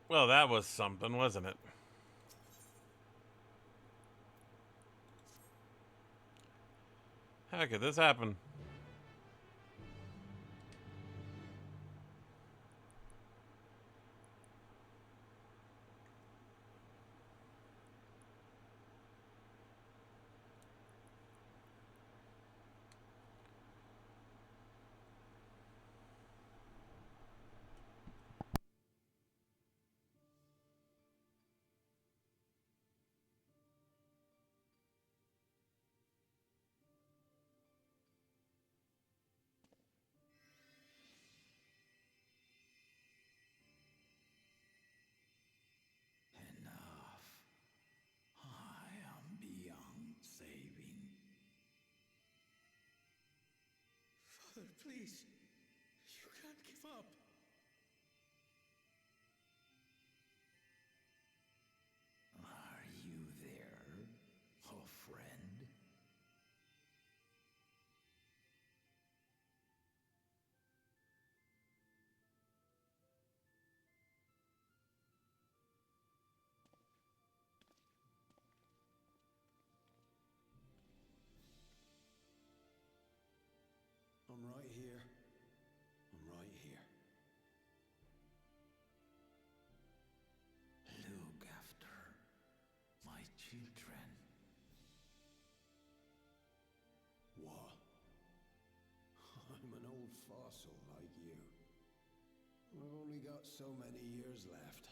Well, that was something, wasn't it? How could this happen? Enough. I am beyond saving. Father, please. You can't give up. Are you there, oh friend? I'm right here. I'm right here. Look after my children. What? I'm an old fossil like you. I've only got so many years left.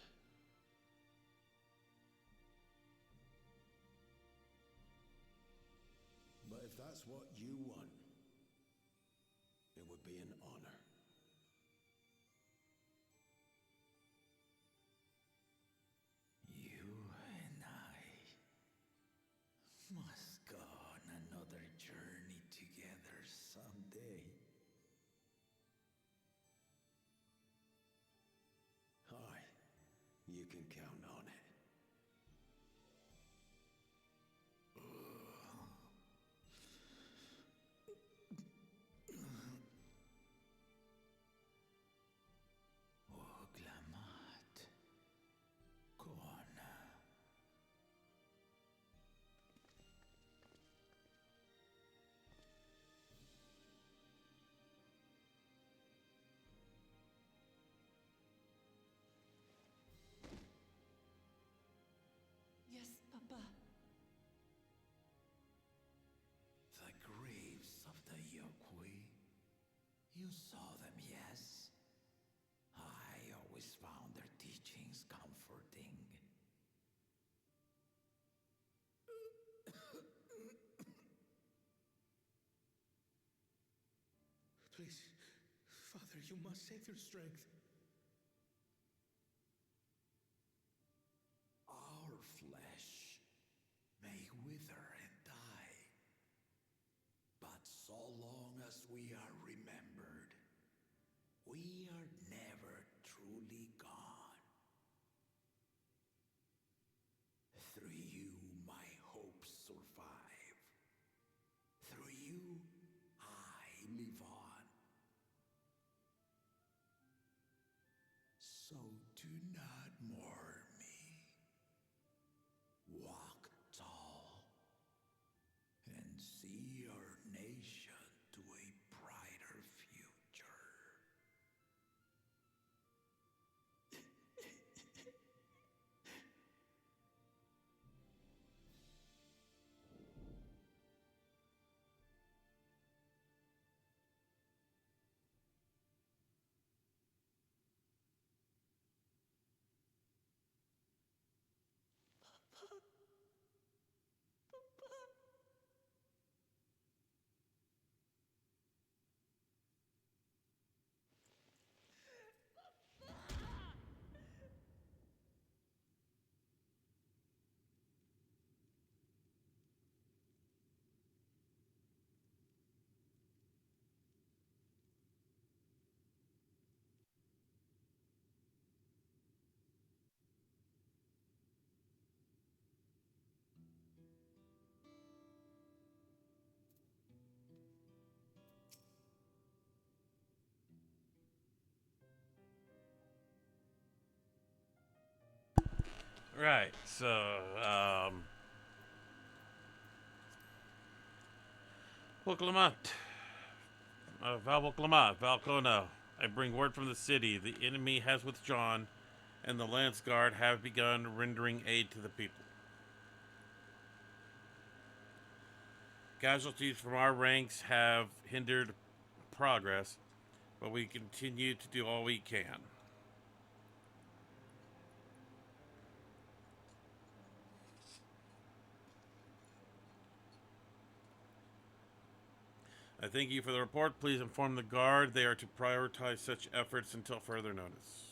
But if that's what you want, it would be an honor. You and I must go on another journey together someday. Aye, you can count on it. Oglamat. Kona. Yes, Papa. The graves of the Yokwi. You saw them, yes? I always found their teachings comforting. Please, Father, you must save your strength. Our flesh may wither and die, but so long as we are remembered, we are never truly gone. Through you, my hopes survive. Through you, I live on. So do not mourn me. Walk tall and see our nation to a brighter future. Right. So, Clamat, Val Clamat, Valcono. I bring word from the city. The enemy has withdrawn, and the Lance Guard have begun rendering aid to the people. Casualties from our ranks have hindered progress, but we continue to do all we can. I thank you for the report. Please inform the Guard they are to prioritize such efforts until further notice.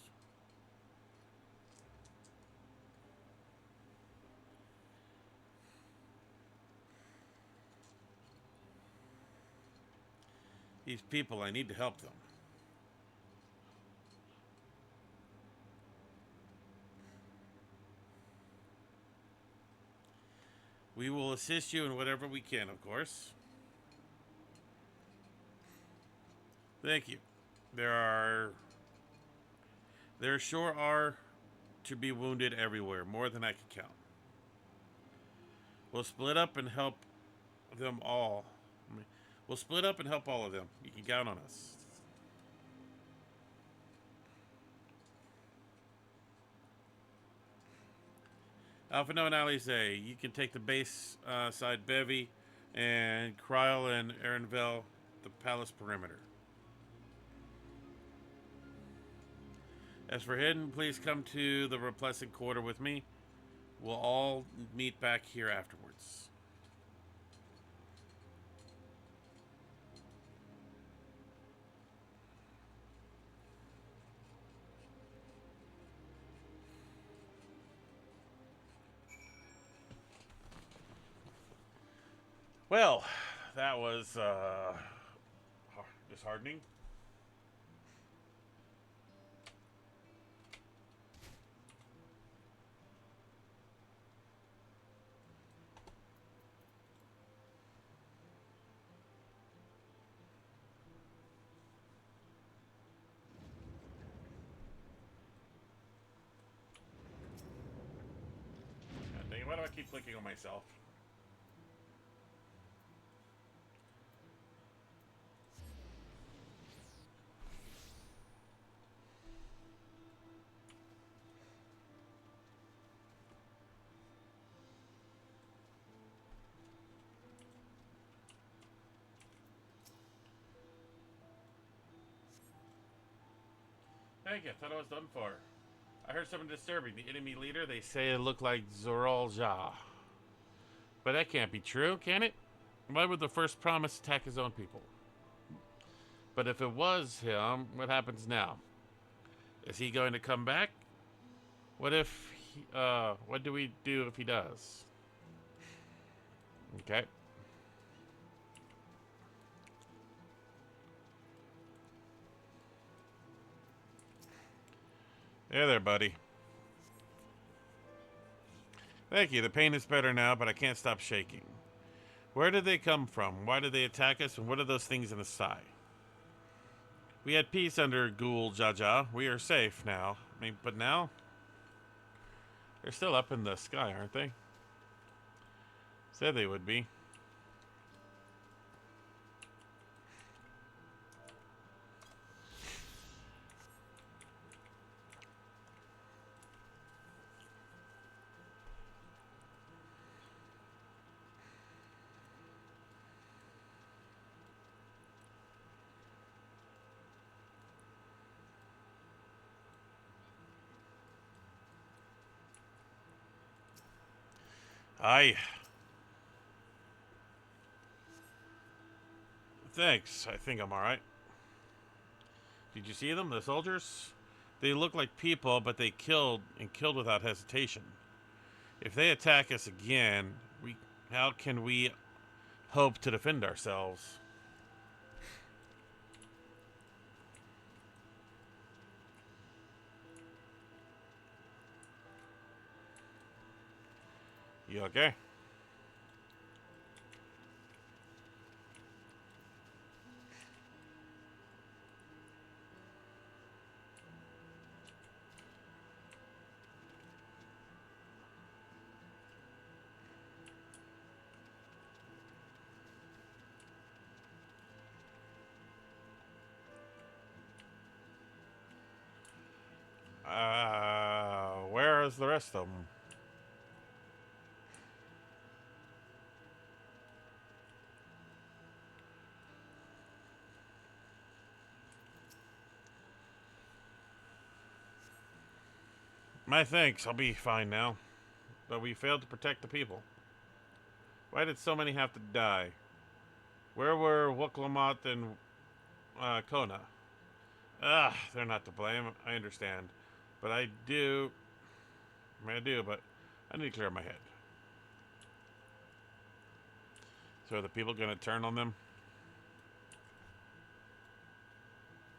These people, I need to help them. We will assist you in whatever we can, of course. Thank you. There are. There sure are to be wounded everywhere, more than I can count. We'll split up and help them all. We'll split up and help all of them. You can count on us. Alpha No and Alice, you can take the base side bevy, and Kryl and Erenvel the palace perimeter. As for Hidden, please come to the Replacement Quarter with me. We'll all meet back here afterwards. Well, that was disheartening. God dang it, why do I keep clicking on myself? Thank you, I thought I was done for. I heard something disturbing. The enemy leader, they say it looked like Zoral Ja. But that can't be true, can it? Why would the first promise attack his own people? But if it was him, what happens now? Is he going to come back? What if what do we do if he does? Okay. There, buddy. Thank you. The pain is better now, but I can't stop shaking. Where did they come from? Why did they attack us? And what are those things in the sky? We had peace under Ghoul Jaja. We are safe now. But now? They're still up in the sky, aren't they? Said they would be. Aye. Thanks. I think I'm alright. Did you see them, the soldiers? They look like people, but they killed without hesitation. If they attack us again, how can we hope to defend ourselves? You okay? Where is the rest of them? My thanks, I'll be fine now. But we failed to protect the people. Why did so many have to die? Where were Wuklamot and Kona? They're not to blame. I understand. But I do. But I need to clear my head. So are the people going to turn on them?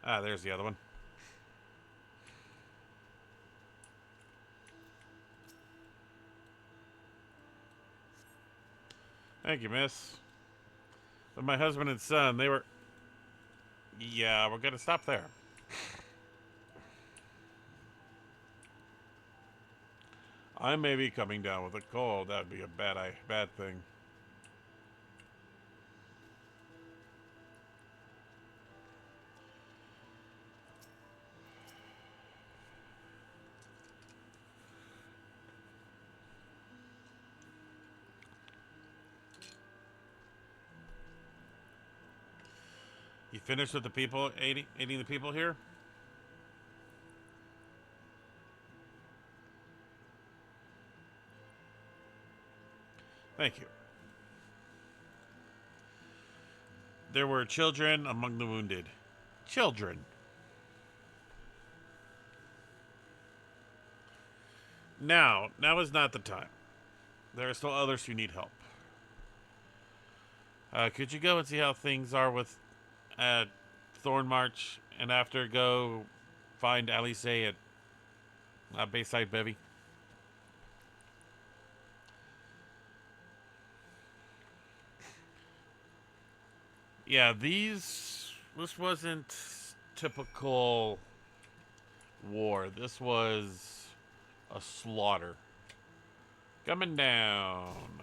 There's the other one. Thank you, miss. But my husband and son, they were... Yeah, we're gonna stop there. I may be coming down with a cold. That'd be a bad thing. You finished with the people, aiding the people here? Thank you. There were children among the wounded. Children. Now is not the time. There are still others who need help. Could you go and see how things are with Thorn March, and after go find Alice at Bayside Bevy? Yeah, this wasn't typical war. This was a slaughter. Coming down.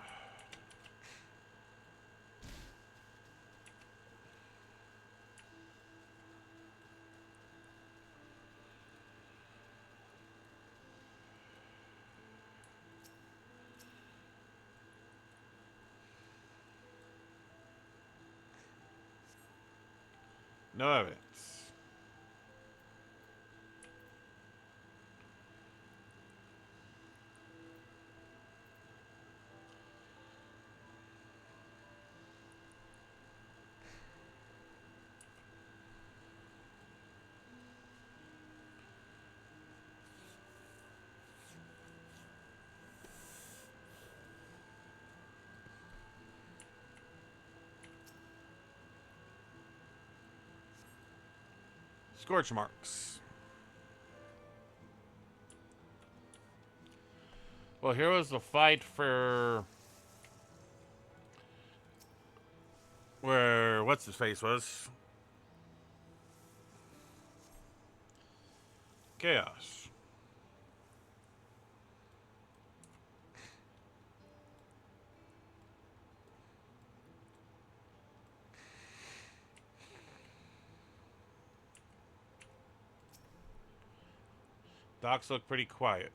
No evidence. Scorch marks. Well, here was the fight for where what's his face was. Chaos. Docks look pretty quiet.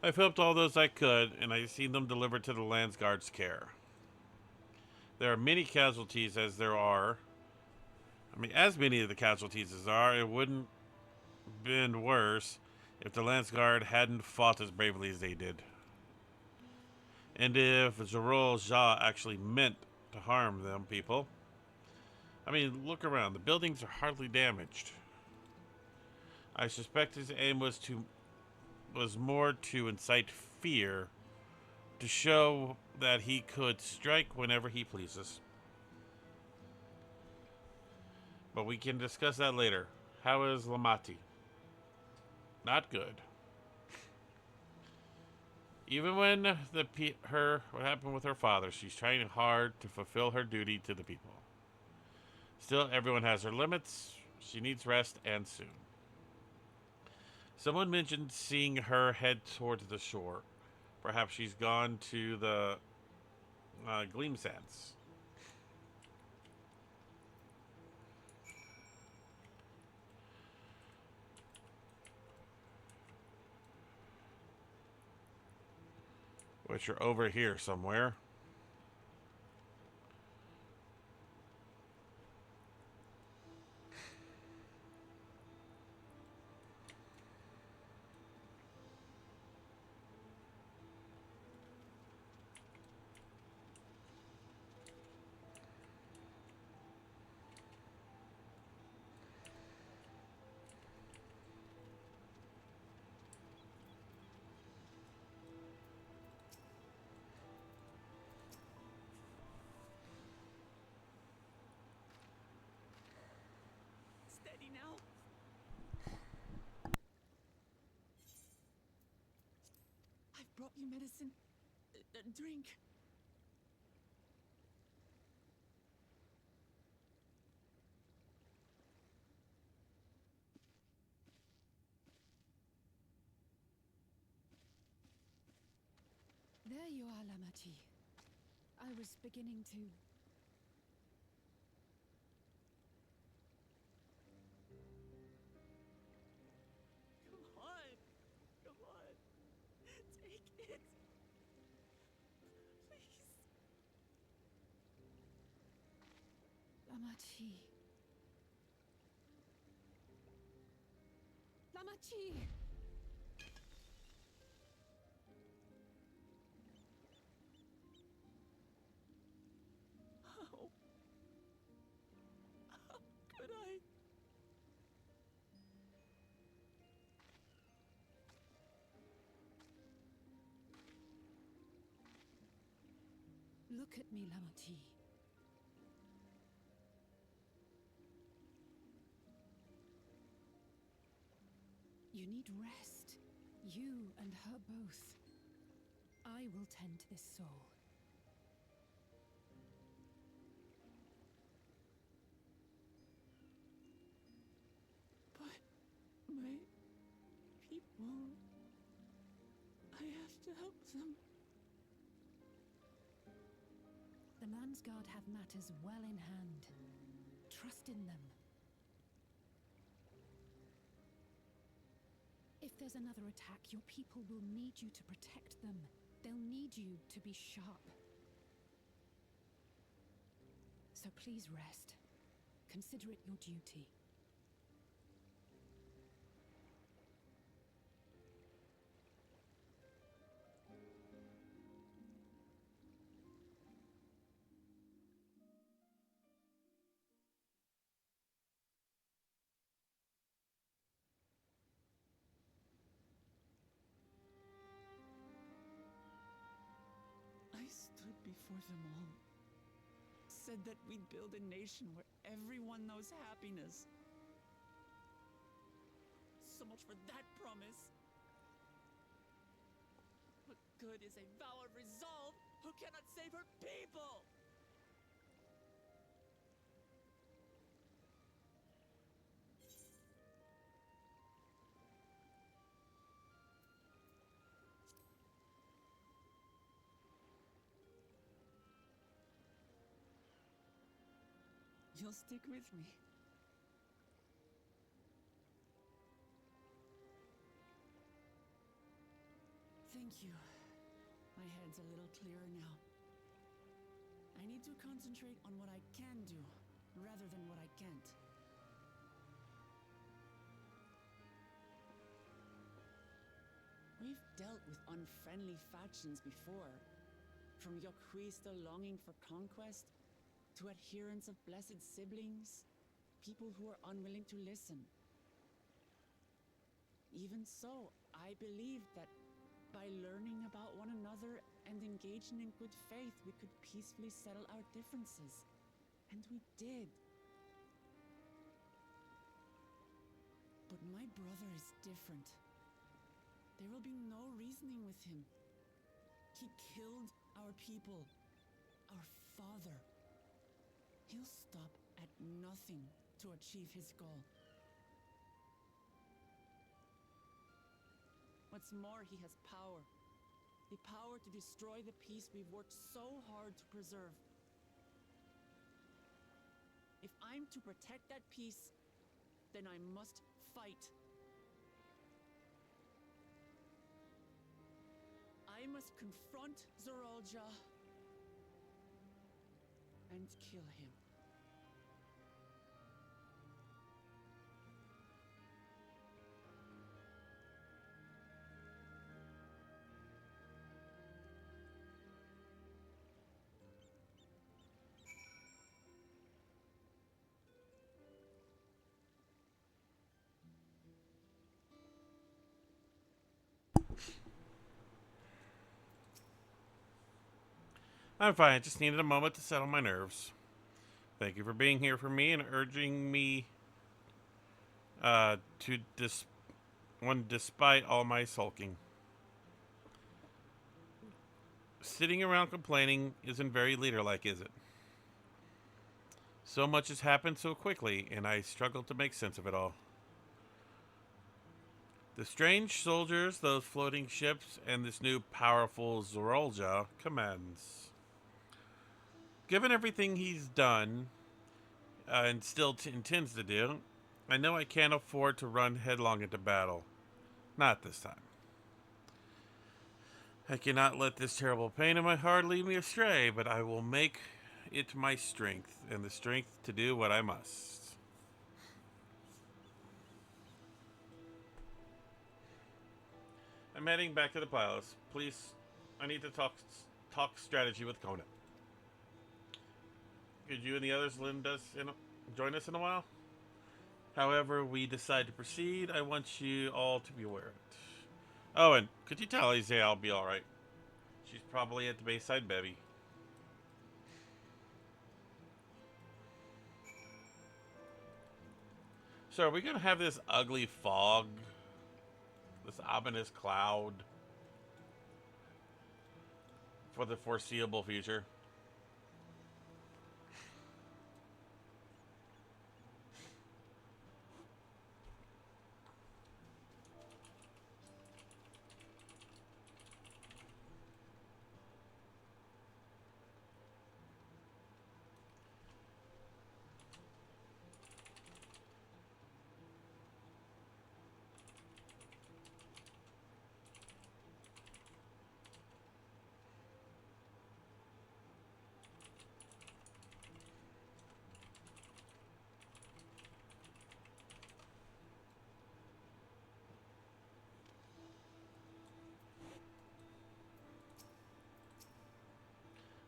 I've helped all those I could, and I've seen them delivered to the Landsguard's care. There are many casualties as there are. As many of the casualties as are, it wouldn't been worse if the Landsguard hadn't fought as bravely as they did. And if Zorol Ja actually meant to harm them people. Look around. The buildings are hardly damaged. I suspect his aim was more to incite fear, to show that he could strike whenever he pleases. But we can discuss that later. How is Lamati? Not good. Even when what happened with her father, she's trying hard to fulfill her duty to the people. Still, everyone has their limits. She needs rest, and soon. Someone mentioned seeing her head towards the shore. Perhaps she's gone to the Gleam Sands. Which are over here somewhere. Steady now. I've brought you medicine. Drink. There you are, Lamati. I was beginning to... Come on. Come on. Take it. Please. Lamati. Lamati! How could I? Look at me, Lamati. You need rest. You and her both. I will tend to this soul. But my people... I have to help them. The Landsguard have matters well in hand. Trust in them. If there's another attack, your people will need you to protect them. They'll need you to be sharp. So please rest. Consider it your duty. I stood before them all. Said that we'd build a nation where everyone knows happiness. So much for that promise. What good is a vow of resolve who cannot save her people? You'll stick with me. Thank you. My head's a little clearer now. I need to concentrate on what I can do, rather than what I can't. We've dealt with unfriendly factions before. From Yokhui still longing for conquest, to adherents of blessed siblings, people who are unwilling to listen. Even so, I believed that by learning about one another and engaging in good faith, we could peacefully settle our differences. And we did. My brother is different. There will be no reasoning with him. He killed our people, our father. He'll stop at nothing to achieve his goal. What's more, he has power. The power to destroy the peace we've worked so hard to preserve. If I'm to protect that peace, then I must fight. I must confront Zoralja and kill him. I'm fine. I just needed a moment to settle my nerves. Thank you for being here for me and urging me despite all my sulking. Sitting around complaining isn't very leader-like, is it? So much has happened so quickly, and I struggle to make sense of it all. The strange soldiers, those floating ships, and this new powerful Zoralja commands. Given everything he's done, and still intends to do, I know I can't afford to run headlong into battle. Not this time. I cannot let this terrible pain in my heart lead me astray, but I will make it my strength, and the strength to do what I must. I'm heading back to the palace. Please, I need to talk strategy with Kona. Could you and the others join us in a while? However we decide to proceed, I want you all to be aware of it. Oh, and could you tell Isaiah I'll be alright? She's probably at the Bayside Bevy. So are we going to have this ugly fog? This ominous cloud? For the foreseeable future?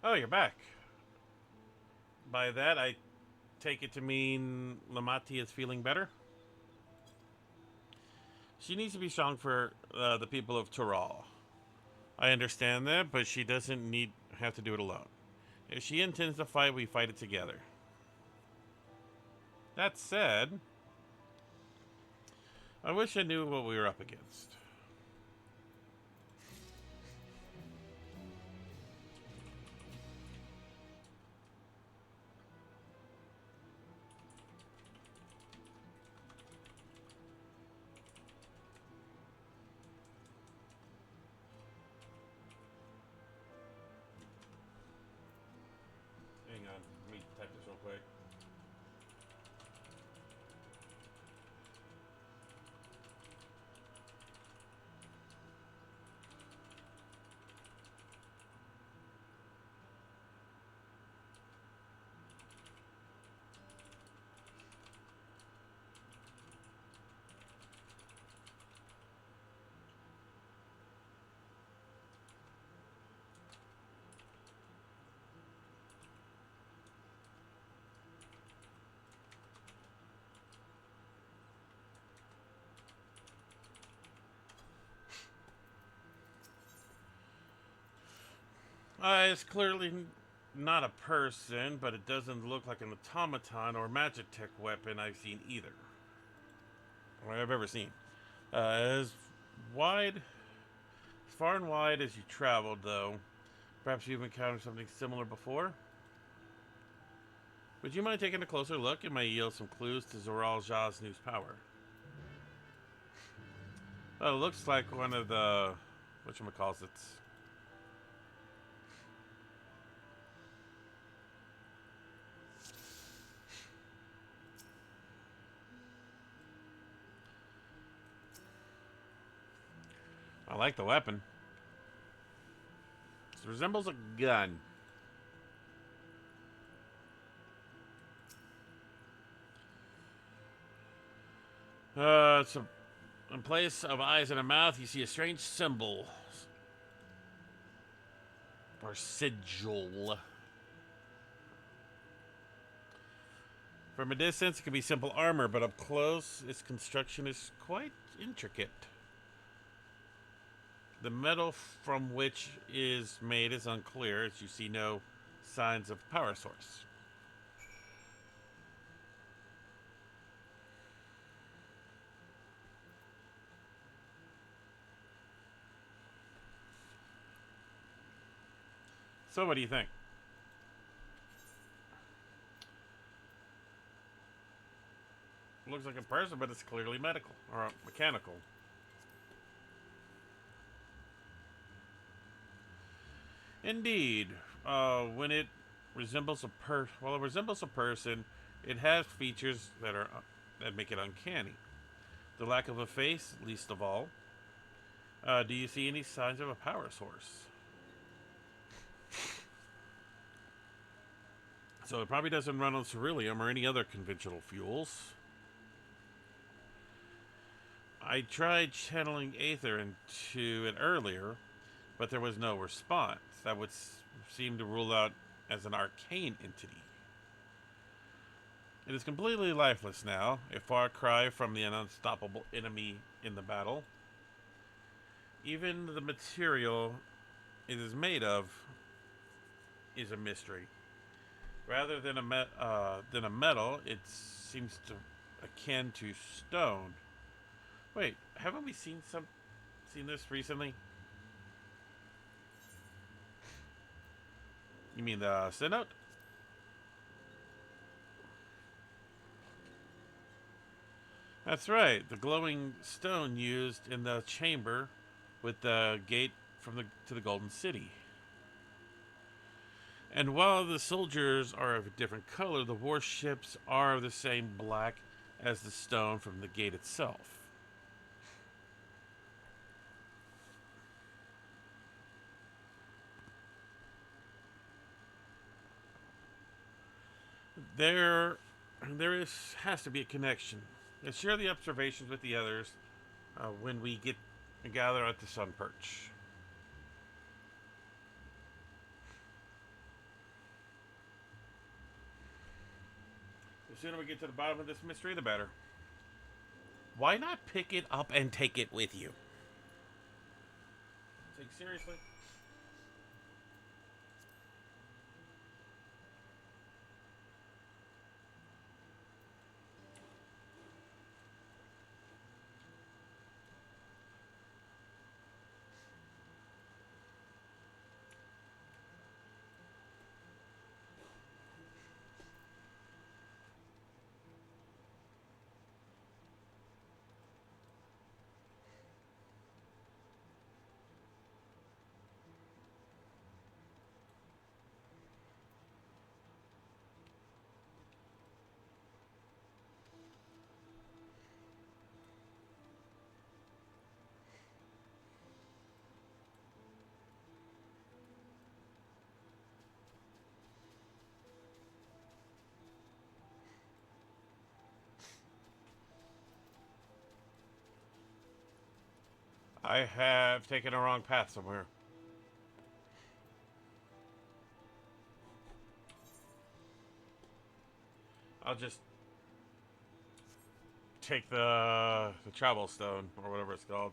Oh, you're back. By that, I take it to mean Lamati is feeling better? She needs to be strong for the people of Tural. I understand that, but she doesn't have to do it alone. If she intends to fight, we fight it together. That said, I wish I knew what we were up against. Hang on, let me type this real quick. It's clearly not a person, but it doesn't look like an automaton or Magitech weapon I've seen either. I've ever seen. As wide, as far and wide as you traveled, though, perhaps you've encountered something similar before? Would you mind taking a closer look? It may yield some clues to Zoral Jah's new power. Well, it looks like one of the whatchamacallits. I like the weapon. It resembles a gun. It's a, in place of eyes and a mouth, you see a strange symbol. Or sigil. From a distance, it can be simple armor, but up close, its construction is quite intricate. The metal from which is made is unclear, as you see no signs of power source. So what do you think? Looks like a person, but it's clearly medical or mechanical. Indeed, when it resembles while it resembles a person, it has features that make it uncanny. The lack of a face, least of all. Do you see any signs of a power source? So it probably doesn't run on ceruleum or any other conventional fuels. I tried channeling Aether into it earlier, but there was no response. That would seem to rule out as an arcane entity. It is completely lifeless now, a far cry from the unstoppable enemy in the battle. Even the material it is made of is a mystery. Rather than a metal, it seems to akin to stone. Wait, haven't we seen this recently? You mean the Synod? That's right, the glowing stone used in the chamber with the gate to the Golden City. And while the soldiers are of a different color, the warships are of the same black as the stone from the gate itself. Has to be a connection. Let's share the observations with the others when we gather at the Sun Perch. The sooner we get to the bottom of this mystery, the better. Why not pick it up and take it with you? Take seriously? I have taken a wrong path somewhere. I'll just take the travel stone or whatever it's called.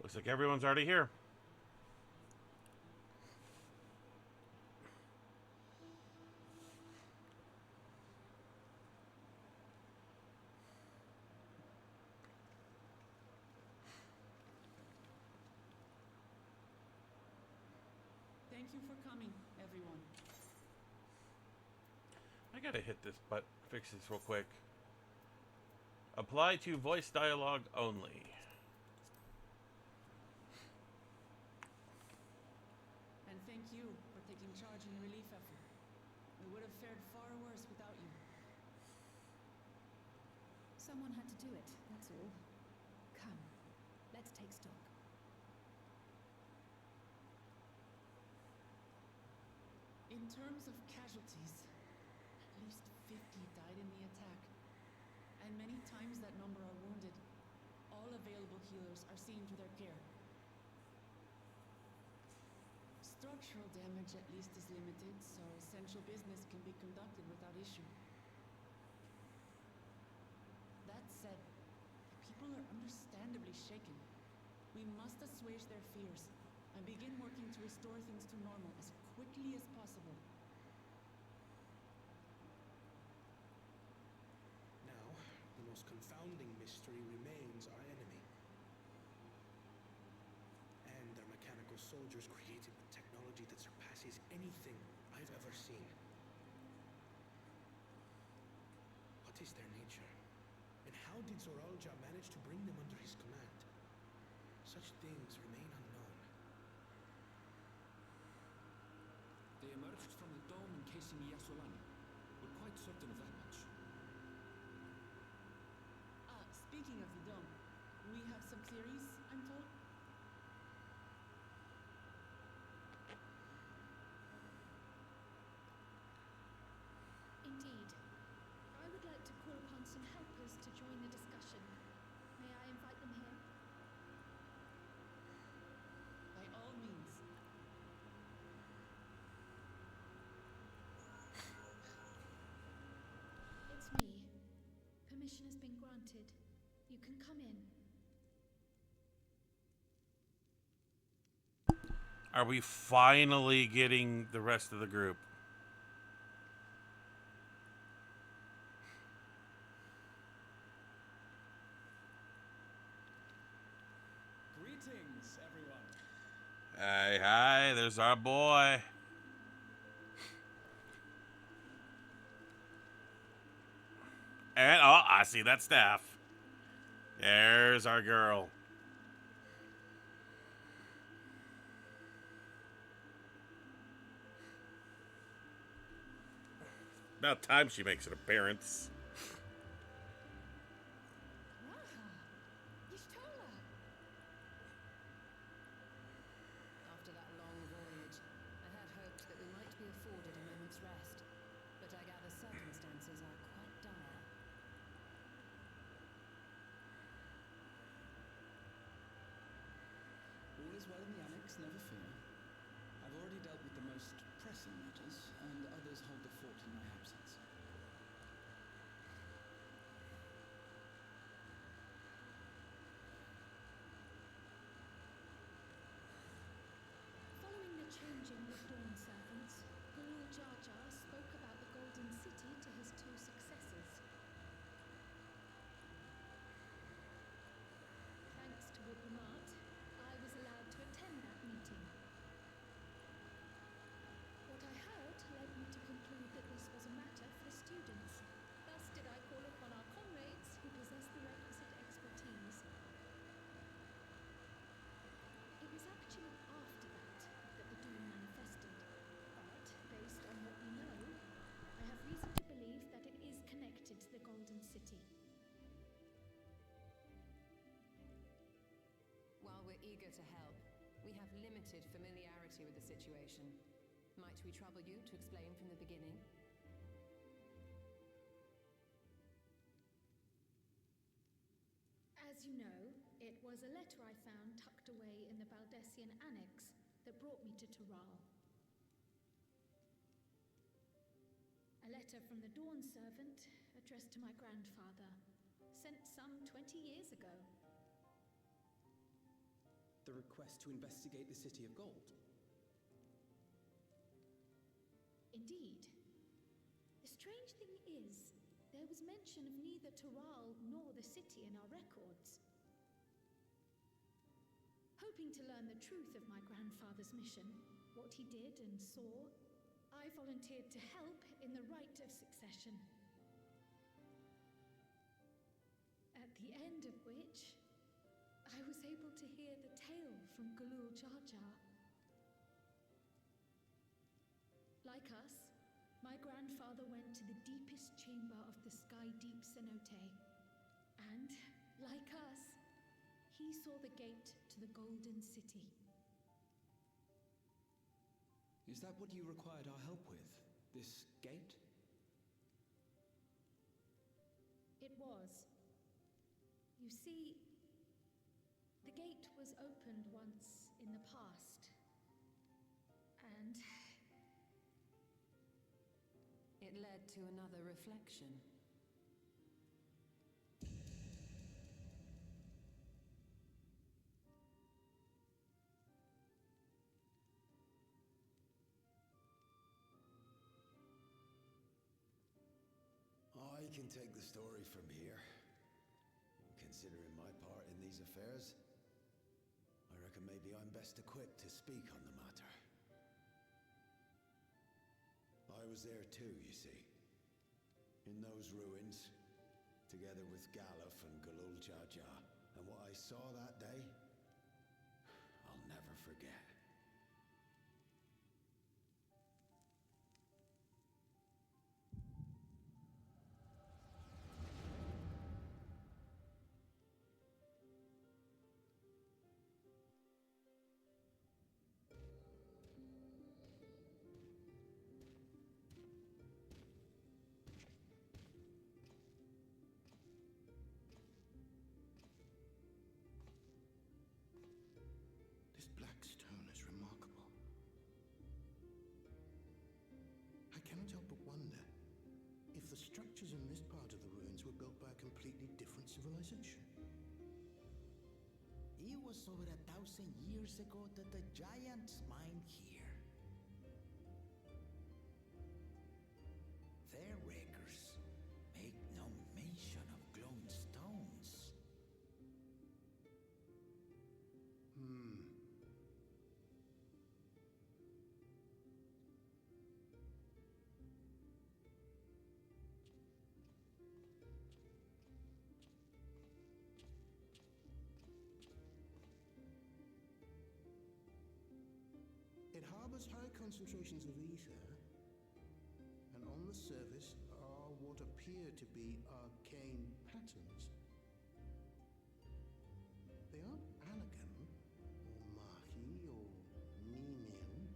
Looks like everyone's already here. Thank you for coming, everyone. I gotta hit this button, fix this real quick. Apply to voice dialogue only. And thank you for taking charge in the relief effort. We would have fared far worse without you. Someone had to do it, that's all. Come, let's take stock. In terms of casualties, at least 50 died in the attack. And many times that number are wounded. All available healers are seen to their care. Structural damage at least is limited, so essential business can be conducted without issue. That said, the people are understandably shaken. We must assuage their fears and begin working to restore things to normal as quickly as possible. Now, the most confounding mystery remains our enemy. And their mechanical soldiers created with technology that surpasses anything I've ever seen. What is their nature? And how did Zoralja manage to bring them under his command? Such things remain unknown. They emerged from the dome encasing Yasolani. We're quite certain of that much. Speaking of the dome, we have some theories, I'm told. Indeed. I would like to call upon some helpers to join the discussion. May I invite them here? By all means. It's me. Permission has been granted. You can come in. Are we finally getting the rest of the group? Greetings, everyone. Hey, hi, there's our boy. And, oh, I see that staff. There's our girl. About time she makes an appearance. After that long voyage, I had hoped that we might be afforded a moment's rest, but I gather circumstances are quite dire. All is well in the annex, never fear. I've already dealt with the most pressing matters, and others hold the fort in my absence. Following the changing of Dawn servants, Guru Jar Jar spoke about the Golden City to his two successors. Thanks to Wibramart, I was allowed to attend that meeting. What I heard led me to conclude that this was a matter for the students. Thus did I call upon our comrades who possess the requisite expertise. It was actually after that the Dawn manifested, but based on what we know, I have reason to believe that it is connected to the Golden City. While we're eager to help, we have limited familiarity with the situation. Might we trouble you to explain from the beginning? As you know, it was a letter I found tucked away in the Baldessian annex that brought me to Tural. A letter from the Dawn servant addressed to my grandfather, sent some 20 years ago. The request to investigate the City of Gold? Indeed. The strange thing is, there was mention of neither Taral nor the city in our records. Hoping to learn the truth of my grandfather's mission, what he did and saw, I volunteered to help in the rite of succession. At the end of which, I was able to hear the tale from Galul Jar Jar. Like us, my grandfather went to the deepest chamber of the Sky Deep Cenote. And, like us, he saw the gate to the Golden City. Is that what you required our help with? This gate? It was. You see, the gate was opened once in the past. And It led to another reflection. I can take the story from here. Considering my part in these affairs, I reckon maybe I'm best equipped to speak on the matter. I was there too, you see. In those ruins, together with Galuf and Galul Jar Jar. And what I saw that day, I'll never forget. This black stone is remarkable. I cannot help but wonder if the structures in this part of the ruins were built by a completely different civilization. It was over 1,000 years ago that the giants mined here. Their records make no mention of glowing stones. It harbors high concentrations of ether, and on the surface are what appear to be arcane patterns. They aren't Allagan, or Mahi, or Nemian.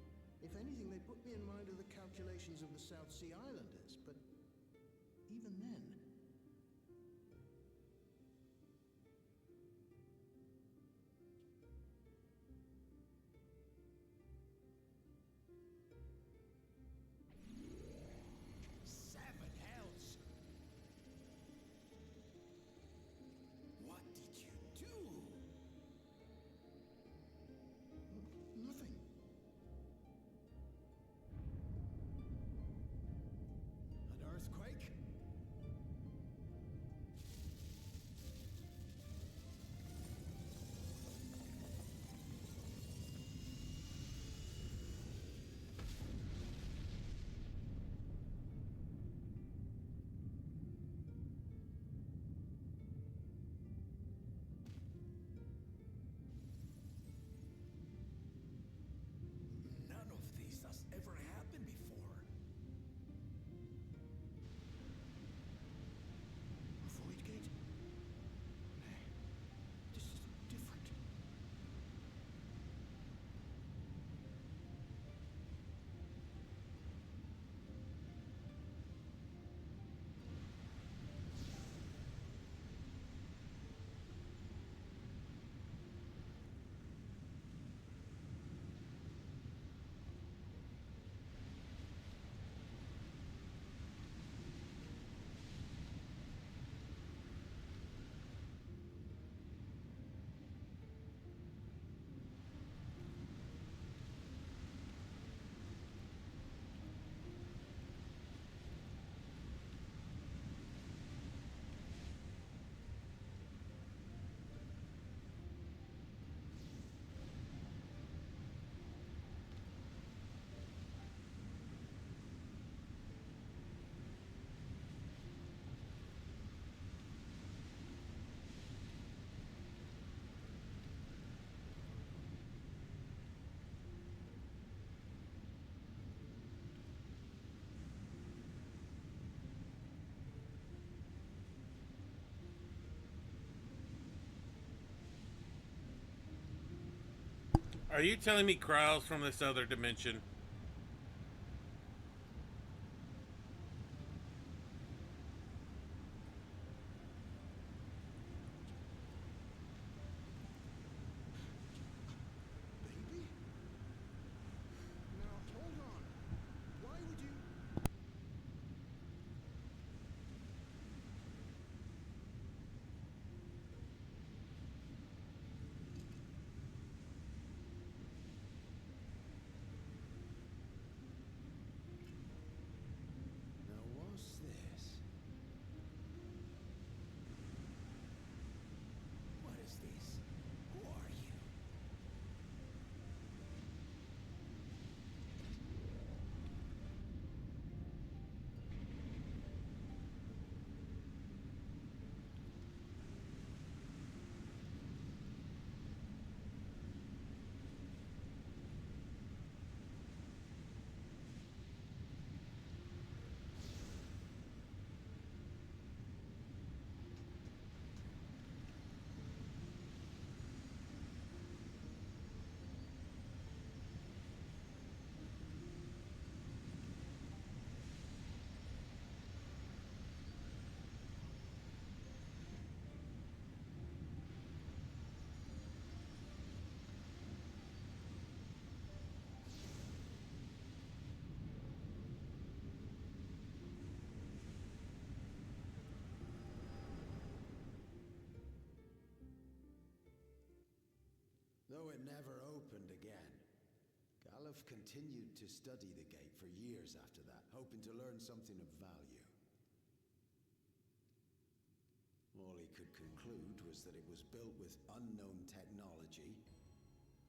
If anything, they put me in mind of the calculations of the South Sea Islanders, but even then... Seven hells! What did you do? Nothing. Are you telling me Kryle's from this other dimension? Baby? Now, hold on. Why would you... Now, what's this? What is this? Who are you? Though it never opened again, Galuf continued to study the gate for years after that, hoping to learn something of value. All he could conclude was that it was built with unknown technology,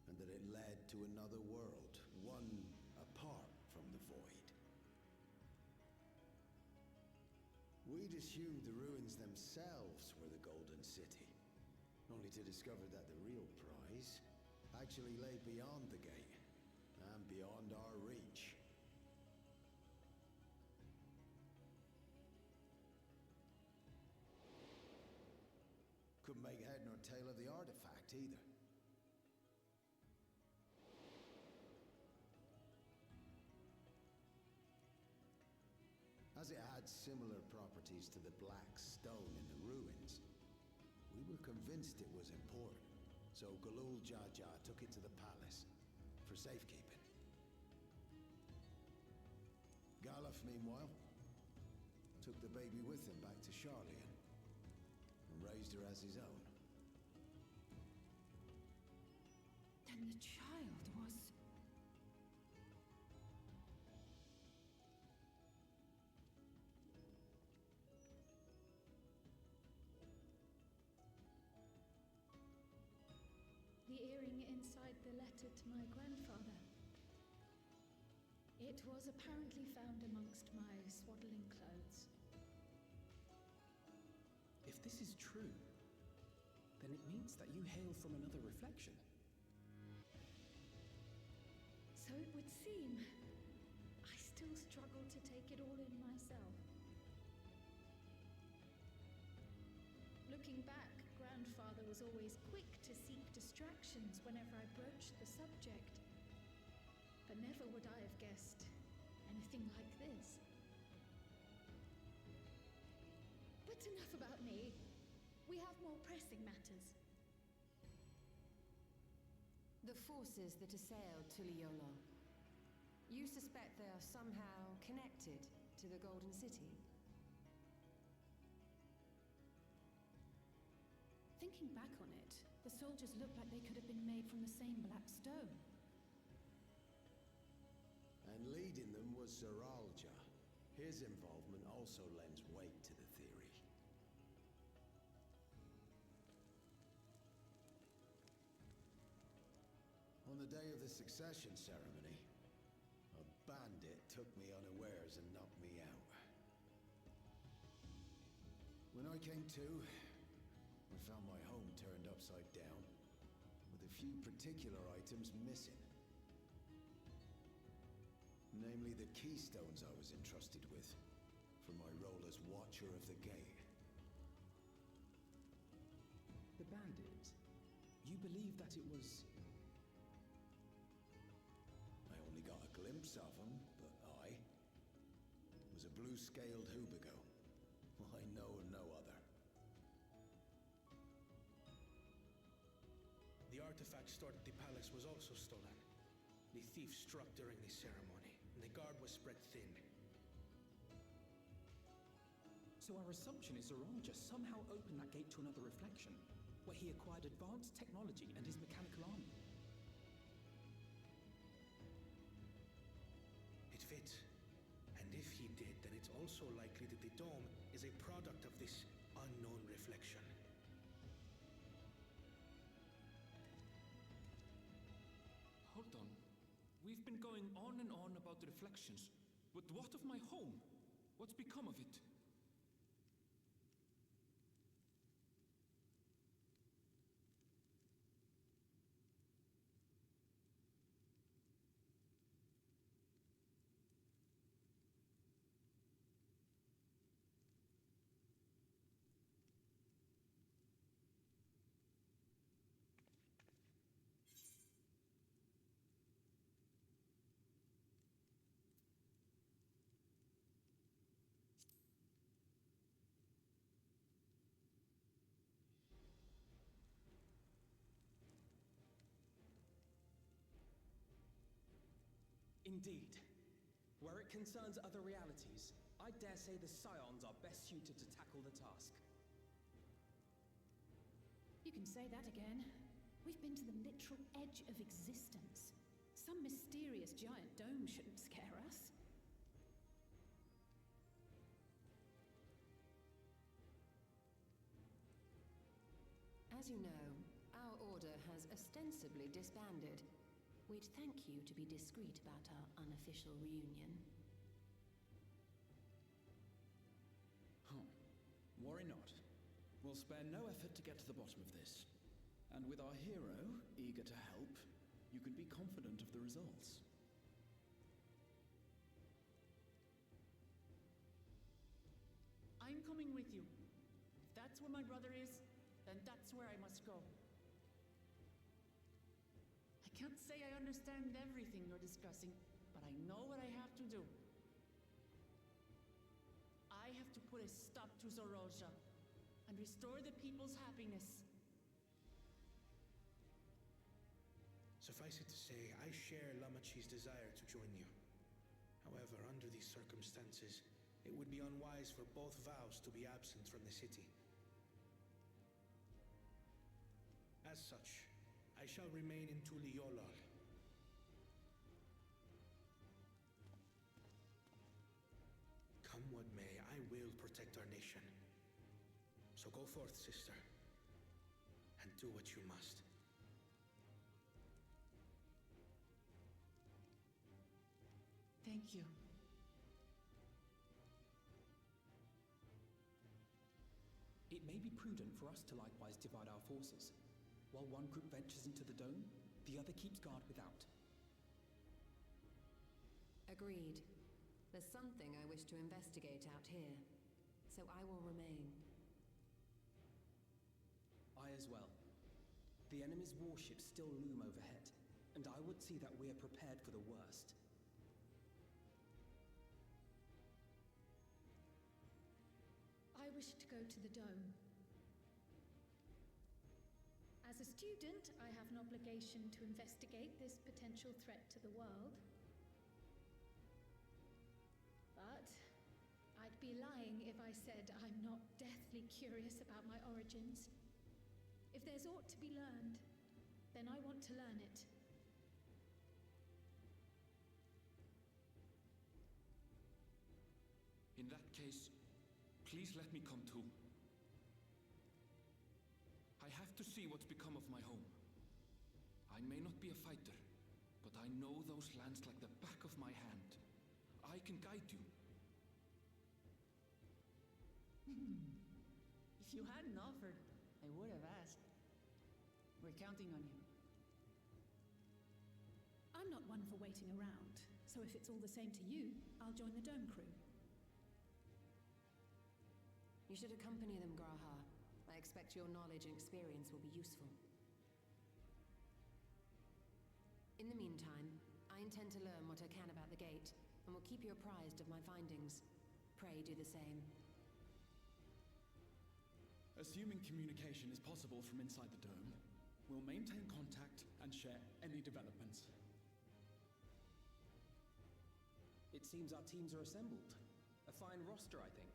and that it led to another world, one apart from the void. We'd assumed the ruins themselves were the Golden City, only to discover that the real prize actually lay beyond the gate, and beyond our reach. Couldn't make head nor tail of the artifact either. As it had similar properties to the black stone in the ruins, we were convinced it was important. So Galul Jaja took it to the palace for safekeeping. Galuf, meanwhile, took the baby with him back to Charlian and raised her as his own. Then the child was... The earring inside the letter to my grandfather. It was apparently found amongst my swaddling clothes. If this is true, then it means that you hail from another reflection. So it would seem. I still struggle to take it all in myself. Looking back, Grandfather was always quick to seek distractions whenever I broached the subject. But never would I have guessed anything like this. But enough about me. We have more pressing matters. The forces that assailed Tuliolo. You suspect they are somehow connected to the Golden City? Thinking back on it, the soldiers look like they could have been made from the same black stone. And leading them was Zeralja. His involvement also lends weight to the theory. On the day of the succession ceremony, a bandit took me unawares and knocked me out. When I came to, I found my home turned upside down, with a few particular items missing. Namely the keystones I was entrusted with, for my role as Watcher of the Gate. The bandit, you believe that it was glimpse of him, but I was a blue-scaled hoobigo. I know of no other. The artifact stored at the palace was also stolen. The thief struck during the ceremony, and the guard was spread thin. So our assumption is Zoralja somehow opened that gate to another reflection, where he acquired advanced technology and his mechanical army. It fits. And if he did, then it's also likely that the dome is a product of this unknown reflection. Hold on. We've been going on and on about the reflections, but what of my home? What's become of it? Indeed. Where it concerns other realities, I dare say the Scions are best suited to tackle the task. You can say that again. We've been to the literal edge of existence. Some mysterious giant dome shouldn't scare us. As you know, our order has ostensibly disbanded. We'd thank you to be discreet about our unofficial reunion. Huh. Worry not. We'll spare no effort to get to the bottom of this. And with our hero eager to help, you can be confident of the results. I'm coming with you. If that's where my brother is, then that's where I must go. I can't say I understand everything you're discussing, but I know what I have to do. I have to put a stop to Zoralja and restore the people's happiness. Suffice it to say, I share Lamachi's desire to join you. However, under these circumstances, it would be unwise for both vows to be absent from the city. As such, I shall remain in Tuliolal. Come what may, I will protect our nation. So go forth, sister, and do what you must. Thank you. It may be prudent for us to likewise divide our forces. While one group ventures into the dome, the other keeps guard without. Agreed. There's something I wish to investigate out here, so I will remain. I as well. The enemy's warships still loom overhead, and I would see that we are prepared for the worst. I wish to go to the dome. As a student, I have an obligation to investigate this potential threat to the world. But I'd be lying if I said I'm not deathly curious about my origins. If there's aught to be learned, then I want to learn it. In that case, please let me come too. I have to see what's become of my home. I may not be a fighter, but I know those lands like the back of my hand. I can guide you. If you hadn't offered, I would have asked. We're counting on you. I'm not one for waiting around, so if it's all the same to you, I'll join the dome crew. You should accompany them, Graha. I expect your knowledge and experience will be useful. In the meantime, I intend to learn what I can about the gate, and will keep you apprised of my findings. Pray do the same. Assuming communication is possible from inside the dome, we'll maintain contact and share any developments. It seems our teams are assembled. A fine roster, I think.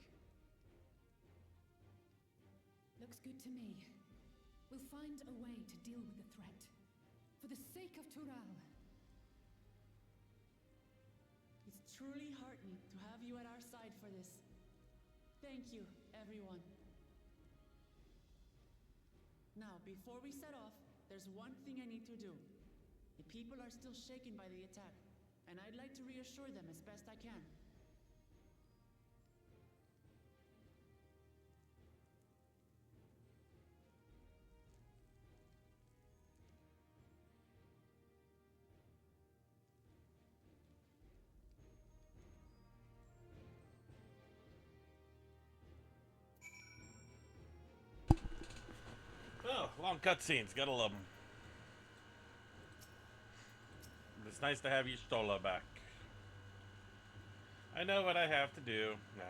Looks good to me. We'll find a way to deal with the threat. For the sake of Tural. It's truly heartening to have you at our side for this. Thank you, everyone. Now, before we set off, there's one thing I need to do. The people are still shaken by the attack, and I'd like to reassure them as best I can. Oh, long cutscenes. Gotta love them. It's nice to have your Stola back. I know what I have to do now.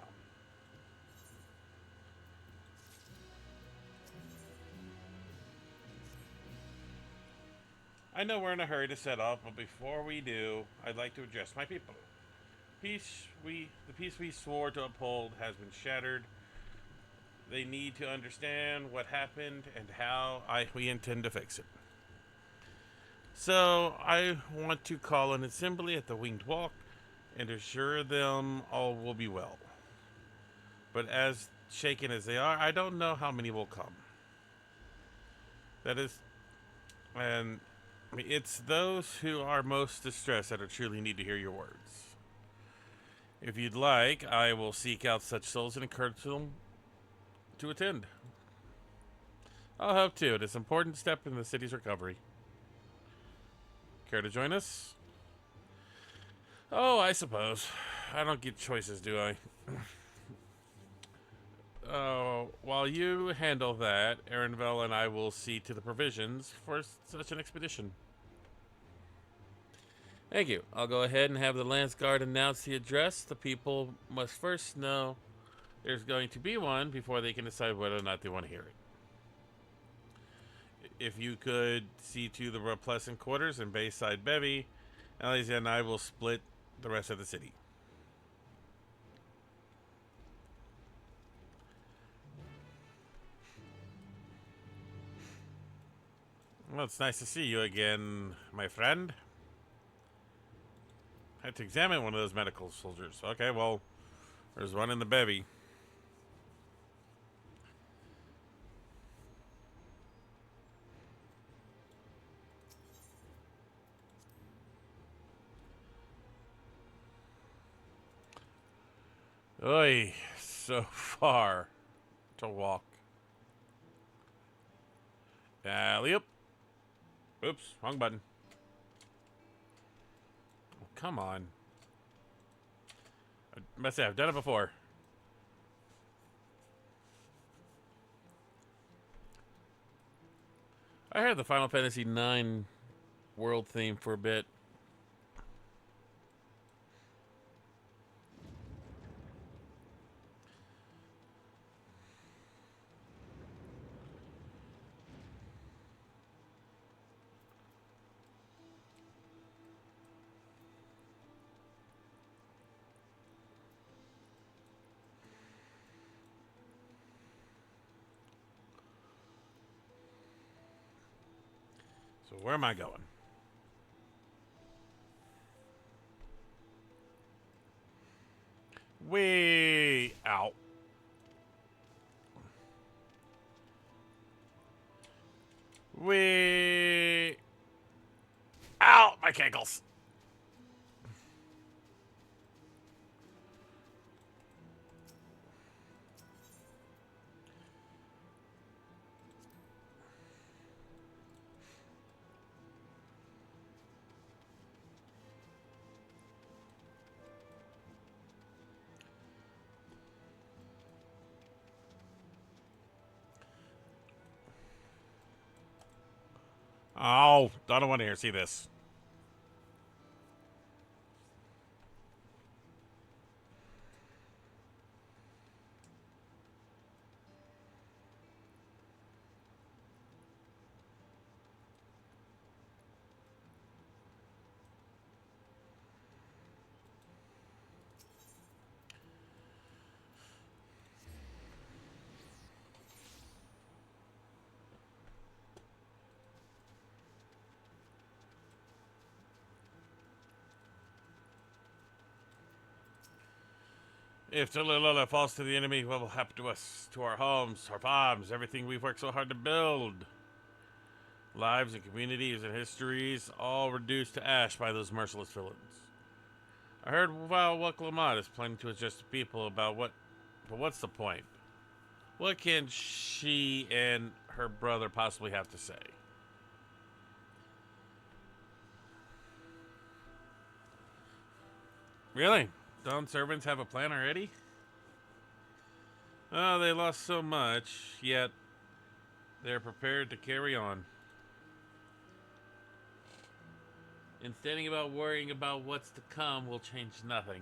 I know we're in a hurry to set up, but before we do, I'd like to address my people. The peace we swore to uphold has been shattered. They need to understand what happened and how we intend to fix it. So, I want to call an assembly at the Winged Walk and assure them all will be well. But as shaken as they are, I don't know how many will come. And it's those who are most distressed that truly need to hear your words. If you'd like, I will seek out such souls and encourage them to attend. I'll help too. It is an important step in the city's recovery. Care to join us? Oh, I suppose. I don't get choices, do I? While you handle that, Aaronvel and I will see to the provisions for such an expedition. Thank you. I'll go ahead and have the Lance Guard announce the address. The people must first know there's going to be one before they can decide whether or not they want to hear it. If you could see to the Pleasant Quarters and Bayside Bevy, Alicia and I will split the rest of the city. Well, it's nice to see you again, my friend. I had to examine one of those medical soldiers. Okay, well, there's one in the bevy. Oy, so far to walk. Alley-oop. Oops, wrong button. Oh, come on. I must say, I've done it before. I heard the Final Fantasy IX world theme for a bit. So where am I going? Way out. Way out, my cankles. Oh, I don't want to see this. If Tulilula falls to the enemy, what will happen to us? To our homes, our farms, everything we've worked so hard to build? Lives and communities and histories all reduced to ash by those merciless villains. I heard Val Wuklamat is planning to address the people about what... But what's the point? What can she and her brother possibly have to say? Really? Don't servants have a plan already? Oh, they lost so much, yet they're prepared to carry on. Instead about worrying about what's to come will change nothing.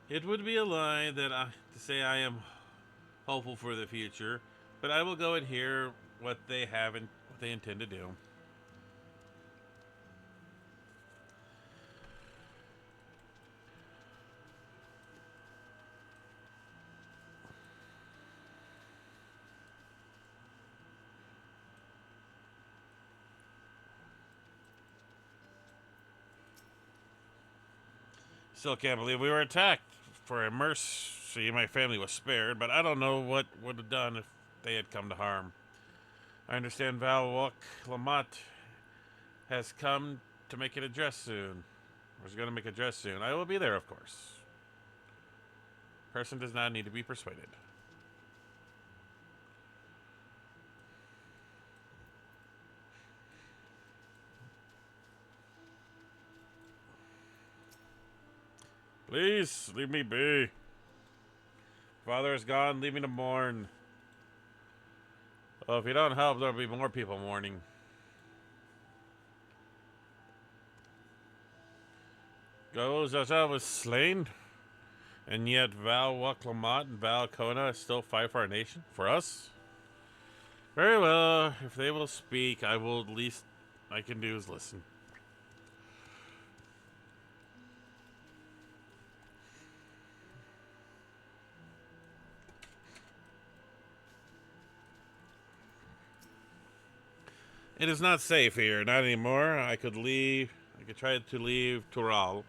It would be a lie to say I am hopeful for the future, but I will go and hear what they have and what they intend to do. Still can't believe we were attacked. For a mercy, my family was spared, but I don't know what would have done if they had come to harm. I understand Valwok Lamont has come to make an address soon. Or is going to make a address soon. I will be there, of course. Person does not need to be persuaded. Please, leave me be. Father is gone, leave me to mourn. Oh, if you don't help, there'll be more people mourning. Zaza was slain, and yet Val Waklamat and Val Kona still fight for our nation? For us? Very well, if they will speak, at least I can do is listen. It is not safe here, not anymore. I could try to leave Tural,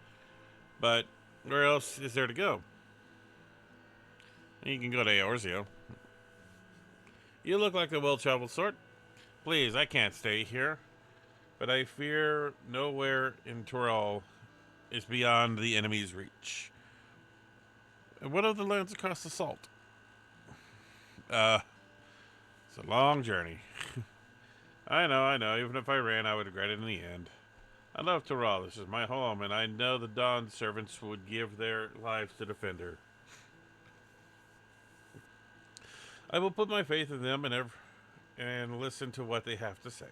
but where else is there to go? You can go to Eorzea. You look like a well-traveled sort. Please, I can't stay here, but I fear nowhere in Tural is beyond the enemy's reach. And what of the lands across the salt? It's a long journey. I know. Even if I ran, I would regret it in the end. I love Tural. This is my home, and I know the Dawn servants would give their lives to defend her. I will put my faith in them and listen to what they have to say.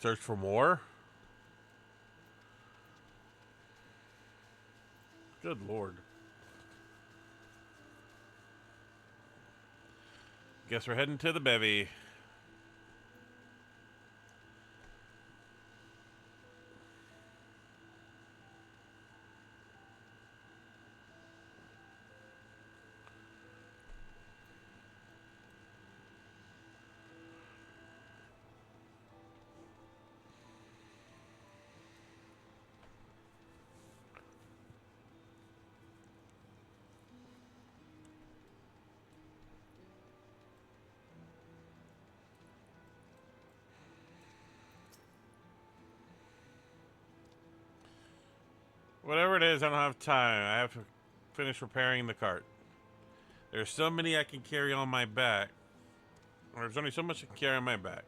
Search for more? Good Lord. Guess we're heading to the bevy. Whatever it is, I don't have time. I have to finish repairing the cart. There's so many I can carry on my back. Or there's only so much I can carry on my back.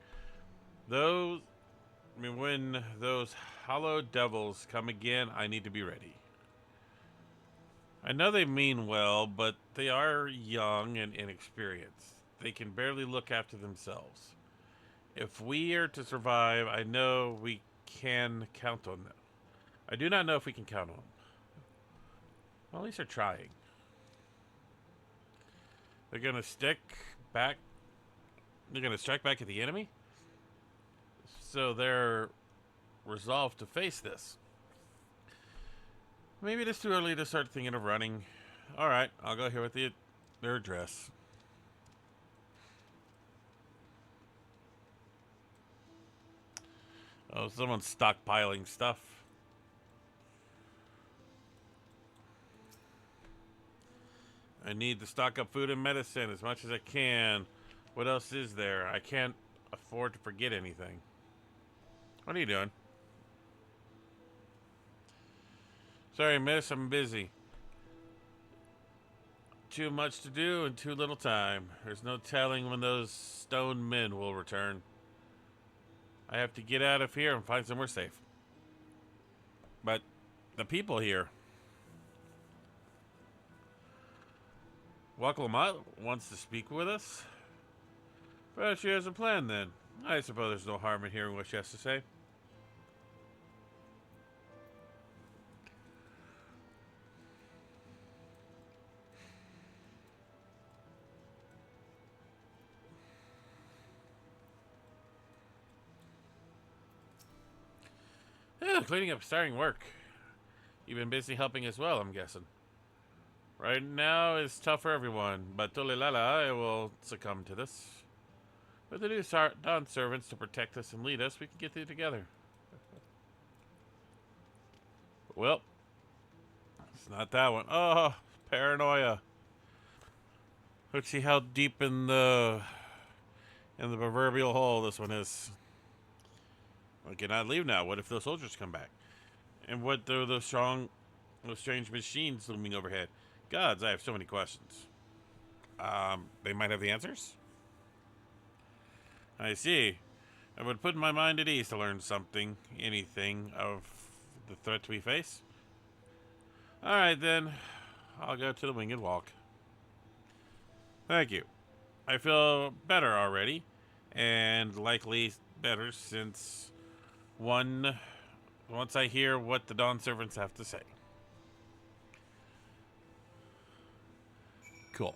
When those hollow devils come again, I need to be ready. I know they mean well, but they are young and inexperienced. They can barely look after themselves. If we are to survive, I know we can count on them. I do not know if we can count on them. Well, at least they're trying. They're going to stick back. They're going to strike back at the enemy. So they're resolved to face this. Maybe it's too early to start thinking of running. Alright, I'll go here with their address. Oh, someone's stockpiling stuff. I need to stock up food and medicine as much as I can. What else is there? I can't afford to forget anything. What are you doing? Sorry, miss, I'm busy. Too much to do and too little time. There's no telling when those stone men will return. I have to get out of here and find somewhere safe. But the people here. Waklamat wants to speak with us? Perhaps she has a plan then. I suppose there's no harm in hearing what she has to say. Yeah, cleaning up starting work. You've been busy helping as well, I'm guessing. Right now is tough for everyone, but Tulilala will succumb to this. With the new Dawn servants to protect us and lead us, we can get through together. Well, it's not that one. Oh, paranoia. Let's see how deep in the proverbial hole this one is. I cannot leave now. What if those soldiers come back? And what are those strange machines looming overhead? Gods, I have so many questions. They might have the answers? I see. I would put my mind at ease to learn something, anything, of the threat we face. Alright then, I'll go to the winged walk. Thank you. I feel better already, and likely better since once I hear what the Dawn servants have to say. Cool.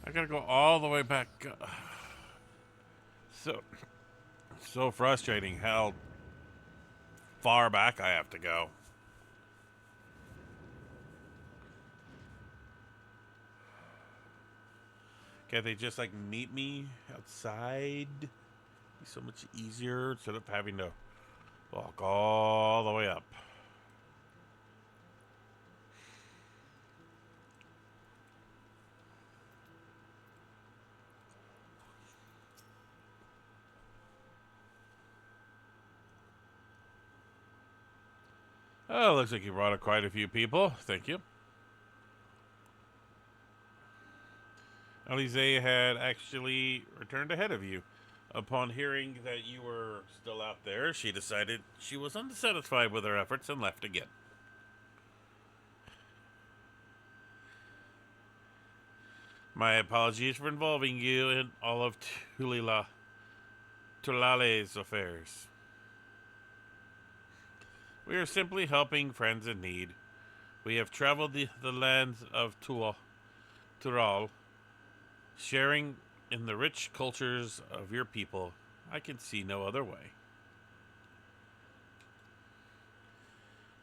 I gotta go all the way back. So frustrating how far back I have to go. Can't they just like meet me outside? Be so much easier instead of having to walk all the way up. Oh, looks like you brought quite a few people. Thank you. Alize had actually returned ahead of you. Upon hearing that you were still out there, she decided she was unsatisfied with her efforts and left again. My apologies for involving you in all of Tulale's affairs. We are simply helping friends in need. We have traveled the lands of Tural, sharing in the rich cultures of your people. I can see no other way.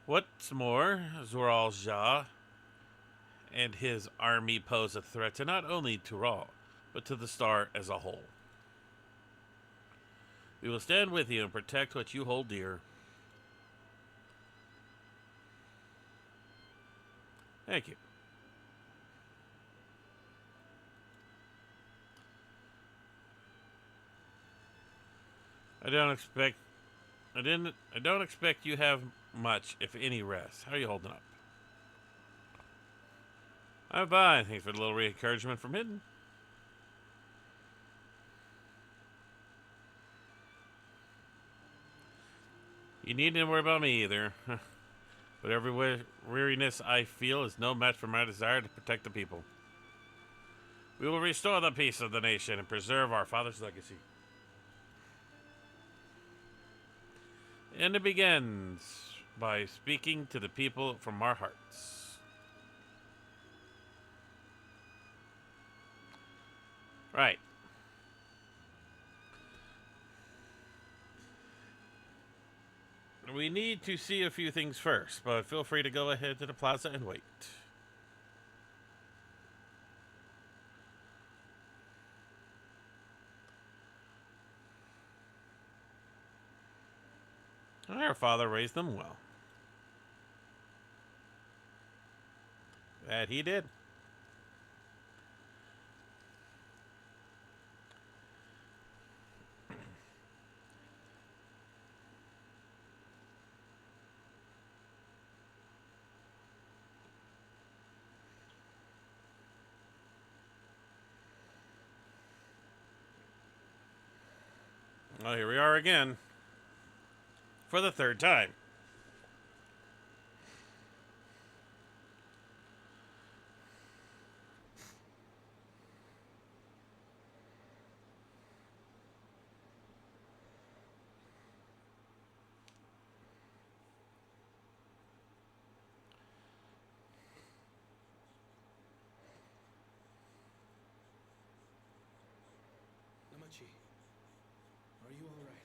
What's more, Zoral Jah and his army pose a threat to not only Tural, but to the star as a whole. We will stand with you and protect what you hold dear. Thank you. I don't expect you have much, if any, rest. How are you holding up? I'm fine. Thanks for the little encouragement from Hidden. You needn't worry about me either. But every weariness I feel is no match for my desire to protect the people. We will restore the peace of the nation and preserve our father's legacy. And it begins by speaking to the people from our hearts. Right. We need to see a few things first, but feel free to go ahead to the plaza and wait. Our father raised them well. That he did. Well, here we are again. For the third time. Namachi, are you all right?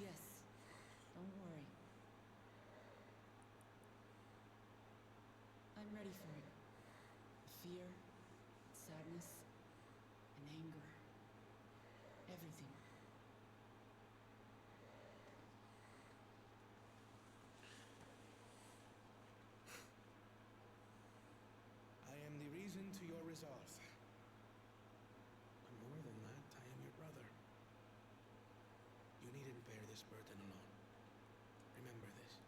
Yes, don't worry. I'm ready for it. Fear, sadness, and anger. Everything. I am the reason to your resolve. But more than that, I am your brother. You needn't bear this burden alone. Remember this.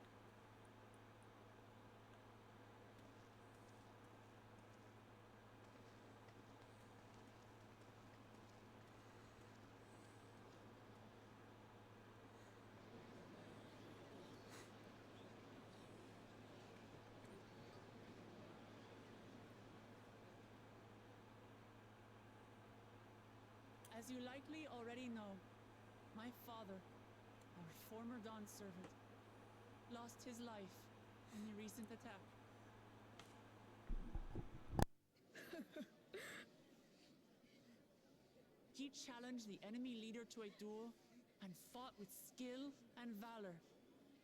As you likely already know, my father, our former Dawn servant, lost his life in the recent attack. He challenged the enemy leader to a duel and fought with skill and valor.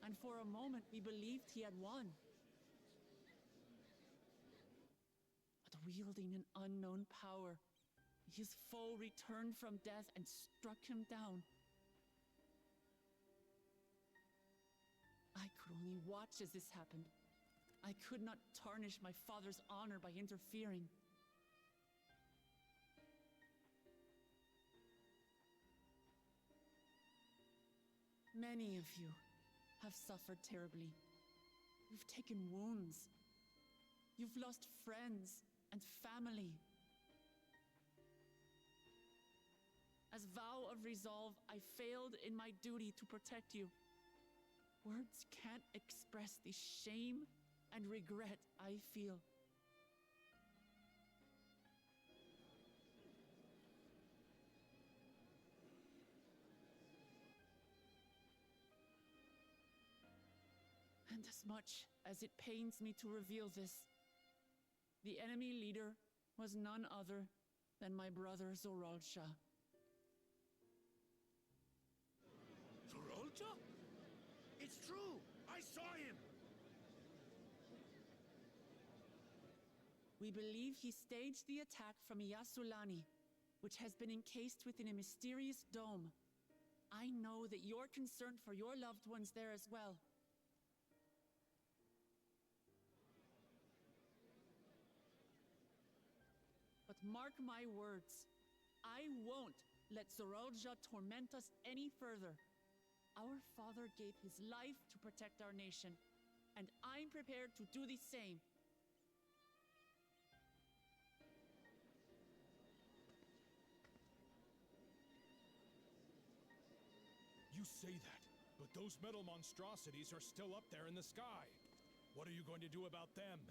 And for a moment, we believed he had won. But wielding an unknown power, his foe returned from death and struck him down. I could only watch as this happened. I could not tarnish my father's honor by interfering. Many of you have suffered terribly. You've taken wounds. You've lost friends and family. As vow of resolve, I failed in my duty to protect you. Words can't express the shame and regret I feel. And as much as it pains me to reveal this, the enemy leader was none other than my brother Zoralsha. Zorolja? It's true! I saw him! We believe he staged the attack from Yasulani, which has been encased within a mysterious dome. I know that you're concerned for your loved ones there as well. But mark my words, I won't let Zoralja torment us any further. Our father gave his life to protect our nation, and I'm prepared to do the same. You say that, but those metal monstrosities are still up there in the sky. What are you going to do about them?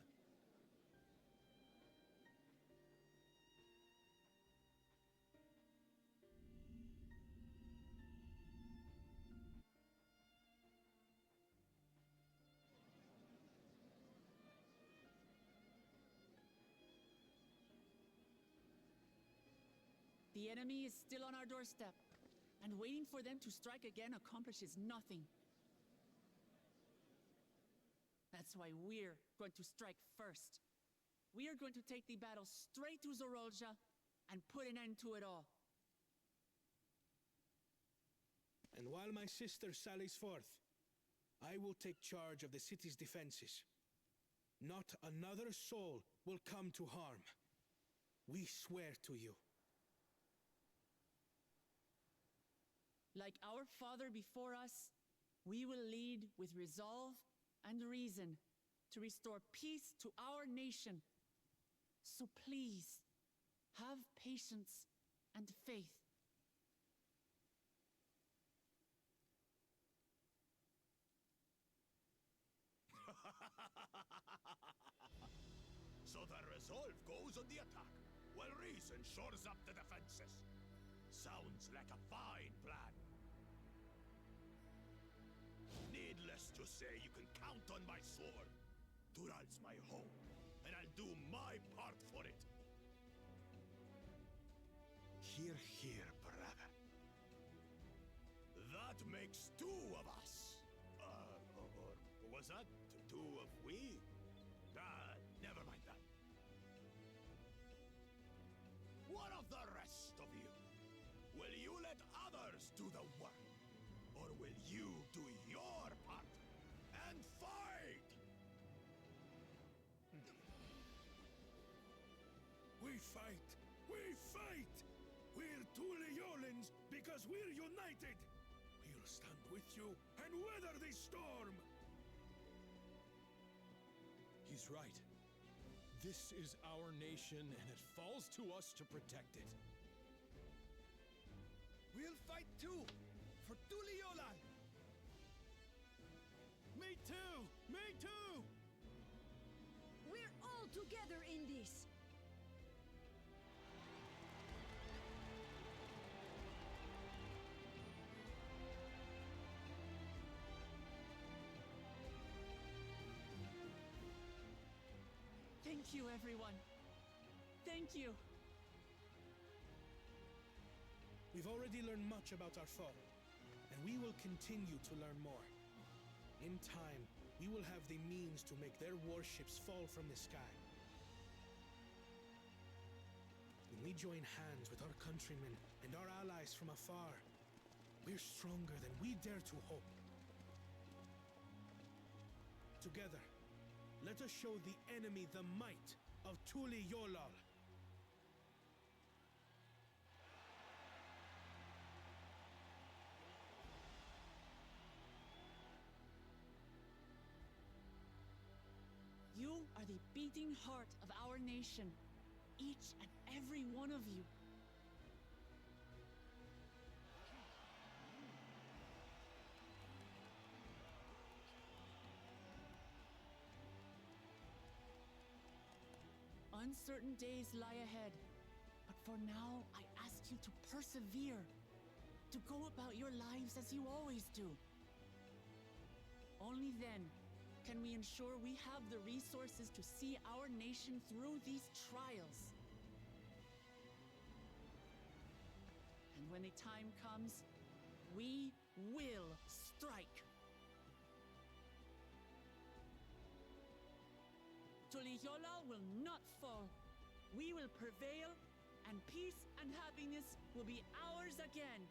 The enemy is still on our doorstep, and waiting for them to strike again accomplishes nothing. That's why we're going to strike first. We are going to take the battle straight to Zorolja and put an end to it all. And while my sister sallies forth, I will take charge of the city's defenses. Not another soul will come to harm. We swear to you. Like our father before us, we will lead with resolve and reason to restore peace to our nation. So please, have patience and faith. So the resolve goes on the attack, while reason shores up the defenses. Sounds like a fine plan. Needless to say, you can count on my sword. Tural's my home, and I'll do my part for it. Hear, hear, brother. That makes two of us. Or was that two of we? Never mind that. What of the rest of you? Will you let others do the work? Or will you do your part and fight? We fight! We fight! We're two Leolans because we're united! We'll stand with you and weather this storm! He's right. This is our nation, and it falls to us to protect it. We'll fight too! For Tuliolan! Me too! Me too! We're all together in this! Thank you, everyone. Thank you. We've already learned much about our foe, and we will continue to learn more. In time, we will have the means to make their warships fall from the sky. When we join hands with our countrymen and our allies from afar, we're stronger than we dare to hope. Together, let us show the enemy the might of Tuli Yolal. You are the beating heart of our nation, each and every one of you. Uncertain days lie ahead, but for now, I ask you to persevere, to go about your lives as you always do. Only then can we ensure we have the resources to see our nation through these trials. And when the time comes, we will strike. Tuliola will not fall. We will prevail, and peace and happiness will be ours again.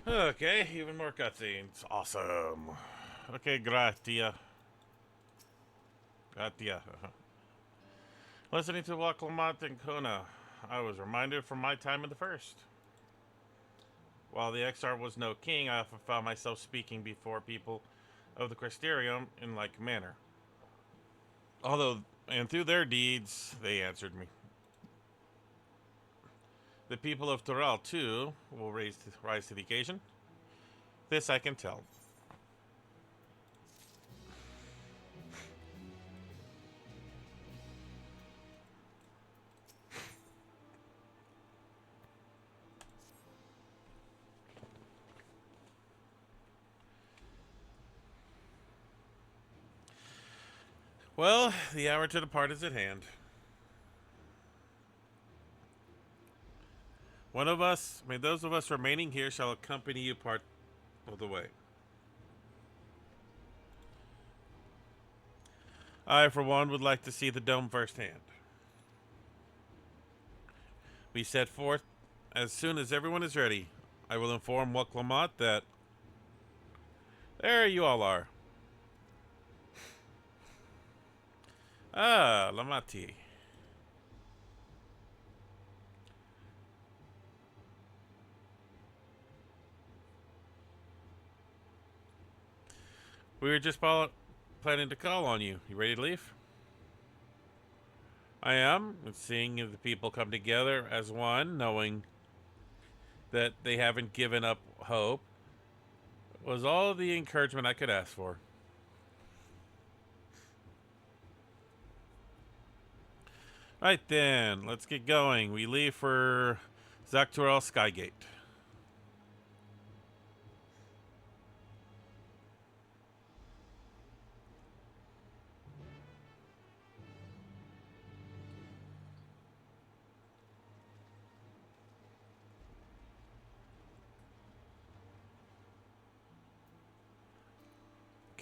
Okay, even more cutscenes. Awesome. Okay, gratia. Gratia. Listening to Waklamat and Kona, I was reminded from my time in the first. While the XR was no king, I often found myself speaking before people of the Crysterium in like manner. And through their deeds, they answered me. The people of Toral, too, will rise to the occasion. This I can tell. Well, the hour to depart is at hand. One of us, those of us remaining here shall accompany you part of the way. I, for one, would like to see the dome firsthand. We set forth as soon as everyone is ready. I will inform Waklamat that there you all are. Ah, Lamati. We were just planning to call on you. You ready to leave? I am. And seeing the people come together as one, knowing that they haven't given up hope, was all the encouragement I could ask for. Right then, let's get going. We leave for Zaktural Skygate.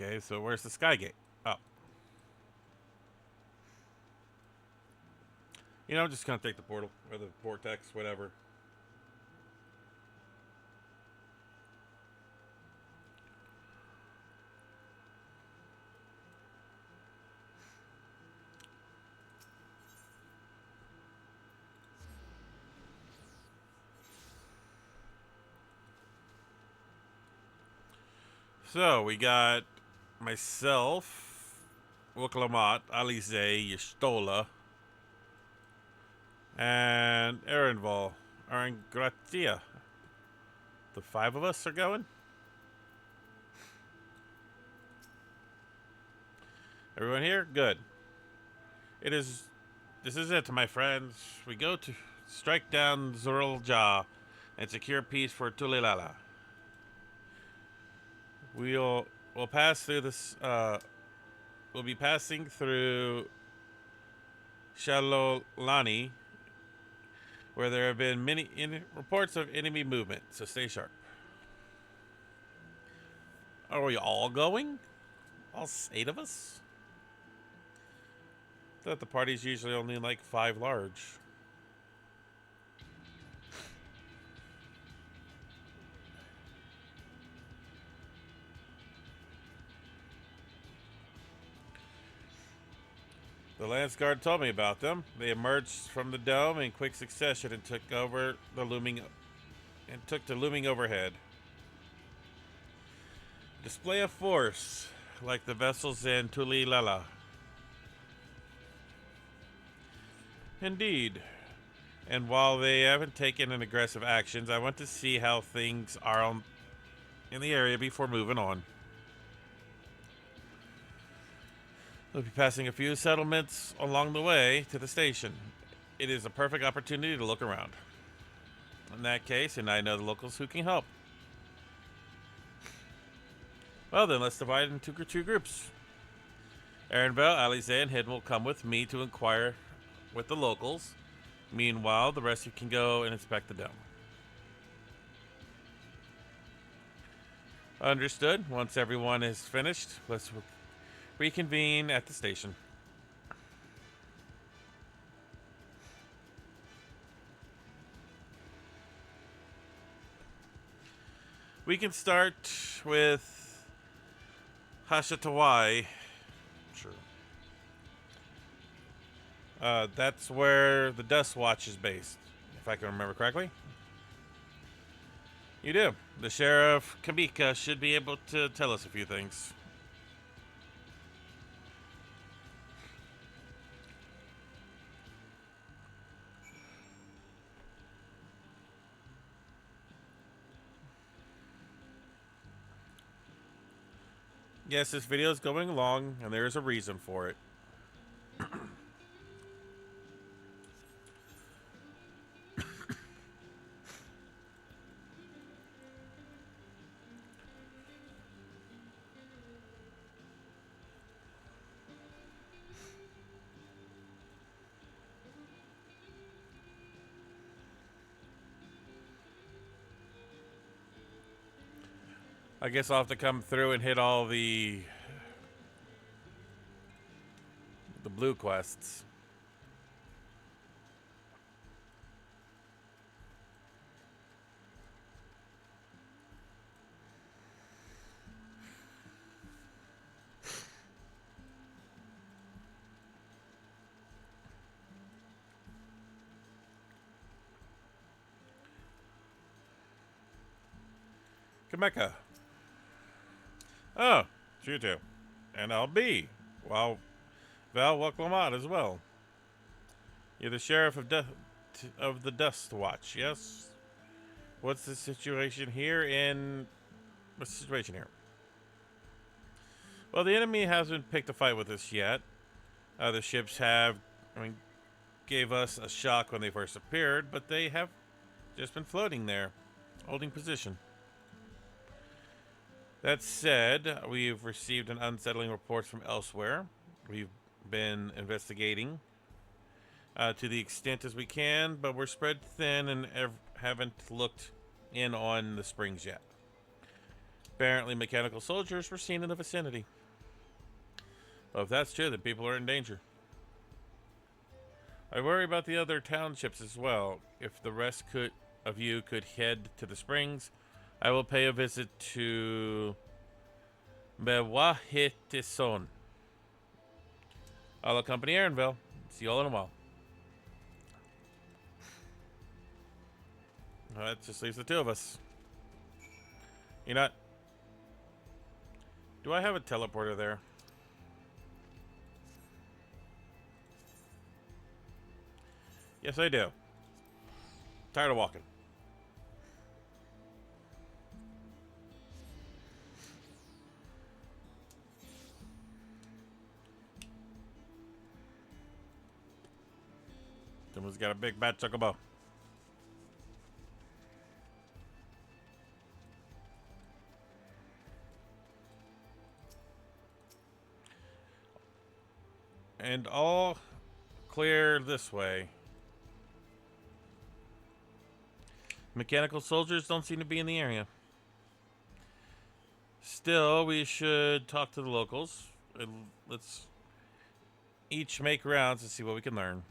Okay, so where's the Skygate? Oh. You know, I'm just gonna take the portal or the vortex, whatever. So we got myself, Wuklamat, Alize, Yestola, and Erenval, Arangratia. The 5 of us are going? Everyone here? Good. This is it, my friends. We go to strike down Zorulja and secure peace for Tulilala. We'll pass through this, we'll be passing through Shalolani, where there have been many reports of enemy movement, so stay sharp. Are we all going? All 8 of us? I thought the party's usually only like 5 large. The Lance Guard told me about them. They emerged from the dome in quick succession and took to looming overhead. Display of force, like the vessels in Tulilala. Indeed. And while they haven't taken an aggressive actions, I want to see how things are in the area before moving on. We'll be passing a few settlements along the way to the station. It is a perfect opportunity to look around. In that case, and I know the locals who can help. Well then, let's divide into 2 groups. Erenvel, Alize, and Hidden will come with me to inquire with the locals. Meanwhile, the rest of you can go and inspect the dome. Understood. Once everyone is finished, let's reconvene at the station. We can start with Hashatawai. Sure. That's where the Dust Watch is based, if I can remember correctly. You do. The Sheriff, Kamika, should be able to tell us a few things. Yes, this video is going long, and there is a reason for it. I guess I'll have to come through and hit all the blue quests. Kameka. Oh, you too. And I'll be. Well, Val Waklamad as well. You're the sheriff of the Dust Watch, yes? What's the situation here what's the situation here? Well, the enemy hasn't picked a fight with us yet. The ships gave us a shock when they first appeared, but they have just been floating there, holding position. That said, we've received an unsettling reports from elsewhere. We've been investigating to the extent as we can, but we're spread thin and haven't looked in on the springs yet. Apparently, mechanical soldiers were seen in the vicinity. Well, if that's true, then people are in danger. I worry about the other townships as well. If the rest of you could head to the springs, I will pay a visit to Mewahitison. I'll accompany Aaronville. See you all in a while. Well, that just leaves the two of us. You know what? Do I have a teleporter there? Yes, I do. Tired of walking. Someone's got a big bad chocobo. And all clear this way. Mechanical soldiers don't seem to be in the area. Still, we should talk to the locals. Let's each make rounds and see what we can learn.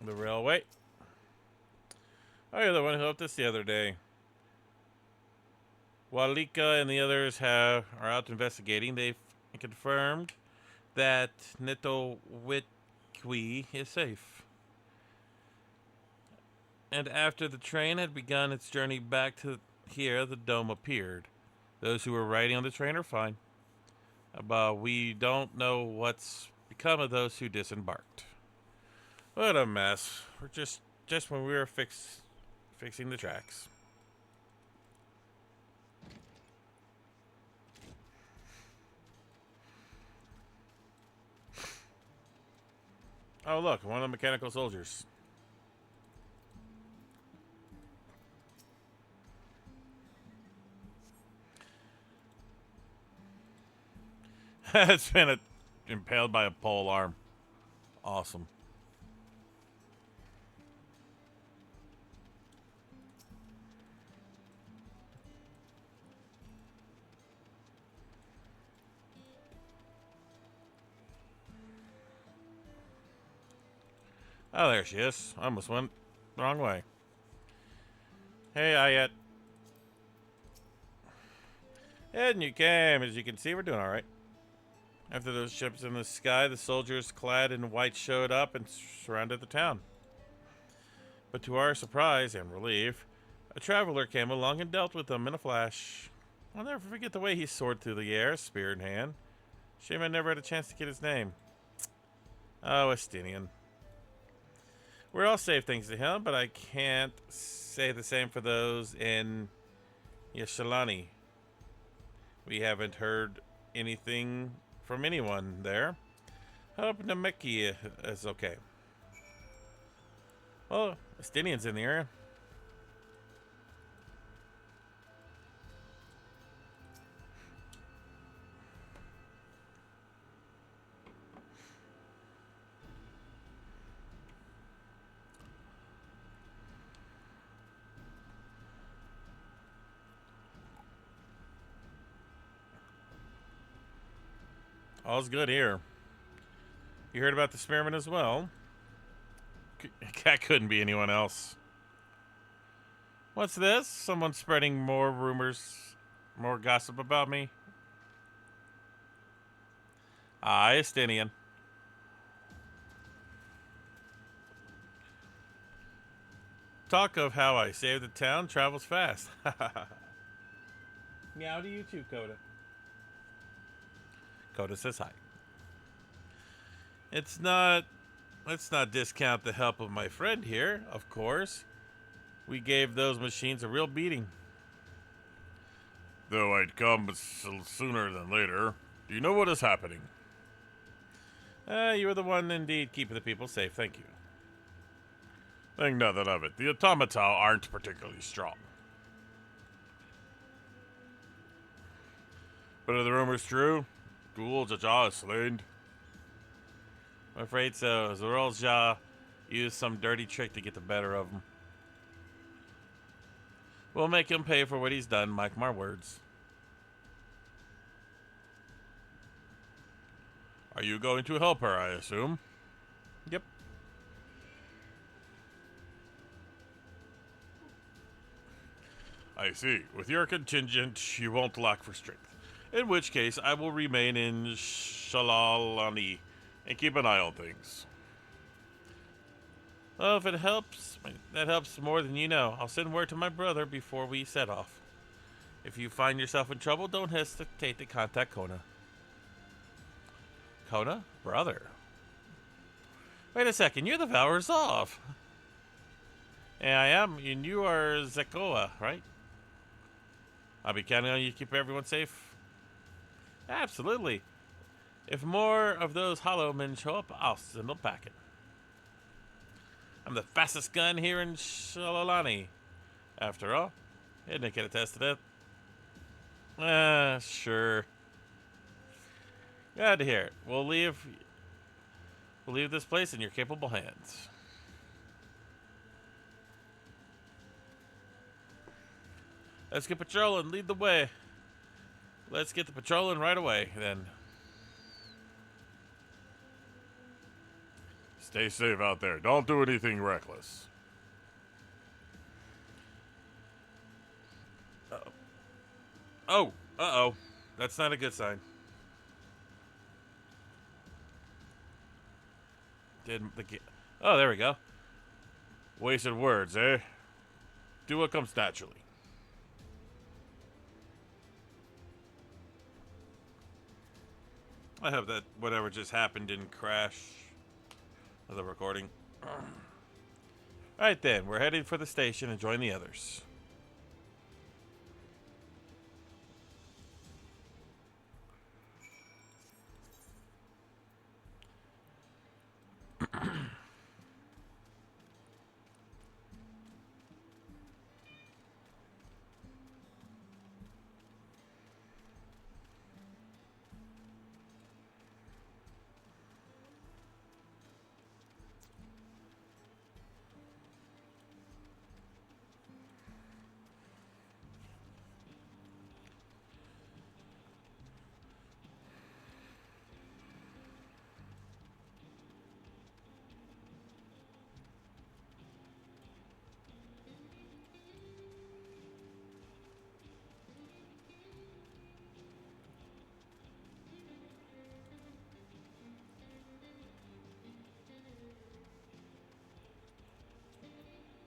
The railway. Oh, you're the one who helped us the other day. Walika and the others are out investigating. They've confirmed that Netowitwi is safe. And after the train had begun its journey back to here, the dome appeared. Those who were riding on the train are fine. But we don't know what's become of those who disembarked. What a mess. We're just when we were fixing the tracks. Oh, look, one of the mechanical soldiers. It's been impaled by a pole arm. Awesome. Oh, there she is. I almost went the wrong way. Hey, Ayet. And you came. As you can see, we're doing all right. After those ships in the sky, the soldiers clad in white showed up and surrounded the town. But to our surprise and relief, a traveler came along and dealt with them in a flash. I'll never forget the way he soared through the air, spear in hand. Shame I never had a chance to get his name. Oh, Estinian. We're all safe thanks to him, but I can't say the same for those in Yeshalani. We haven't heard anything from anyone there. Hope Nameki is okay. Well, Estinian's in the area. All's good here. You heard about the Spearman as well? That couldn't be anyone else. What's this? Someone spreading more rumors, more gossip about me? Estinian. Talk of how I saved the town travels fast. Meow to you too, Coda. Coda says hi. Let's not discount the help of my friend here, of course. We gave those machines a real beating. Though I'd come sooner than later. Do you know what is happening? You are the one indeed keeping the people safe, thank you. Think nothing of it. The automata aren't particularly strong. But are the rumors true? Ghoul Jaja is slain. I'm afraid so. Zoral Ja used some dirty trick to get the better of him. We'll make him pay for what he's done, mark my words. Are you going to help her, I assume? Yep. I see. With your contingent, you won't lack for strength. In which case, I will remain in Shalalani and keep an eye on things. Well, if it helps, that helps more than you know. I'll send word to my brother before we set off. If you find yourself in trouble, don't hesitate to contact Kona. Kona? Brother. Wait a second, you're the Valor's off. Yeah, I am, and you are Zekoa, right? I'll be counting on you to keep everyone safe. Absolutely. If more of those hollow men show up, I'll send them packing. I'm the fastest gun here in Shalalani. After all, Nick can attest to that. Sure. Glad to hear it. We'll leave this place in your capable hands. Let's get patrolling. Lead the way. Let's get the patrolling right away, then. Stay safe out there. Don't do anything reckless. Uh-oh. Uh-oh. That's not a good sign. Oh, there we go. Wasted words, eh? Do what comes naturally. I hope that whatever just happened didn't crash the recording. Alright then, we're heading for the station and join the others.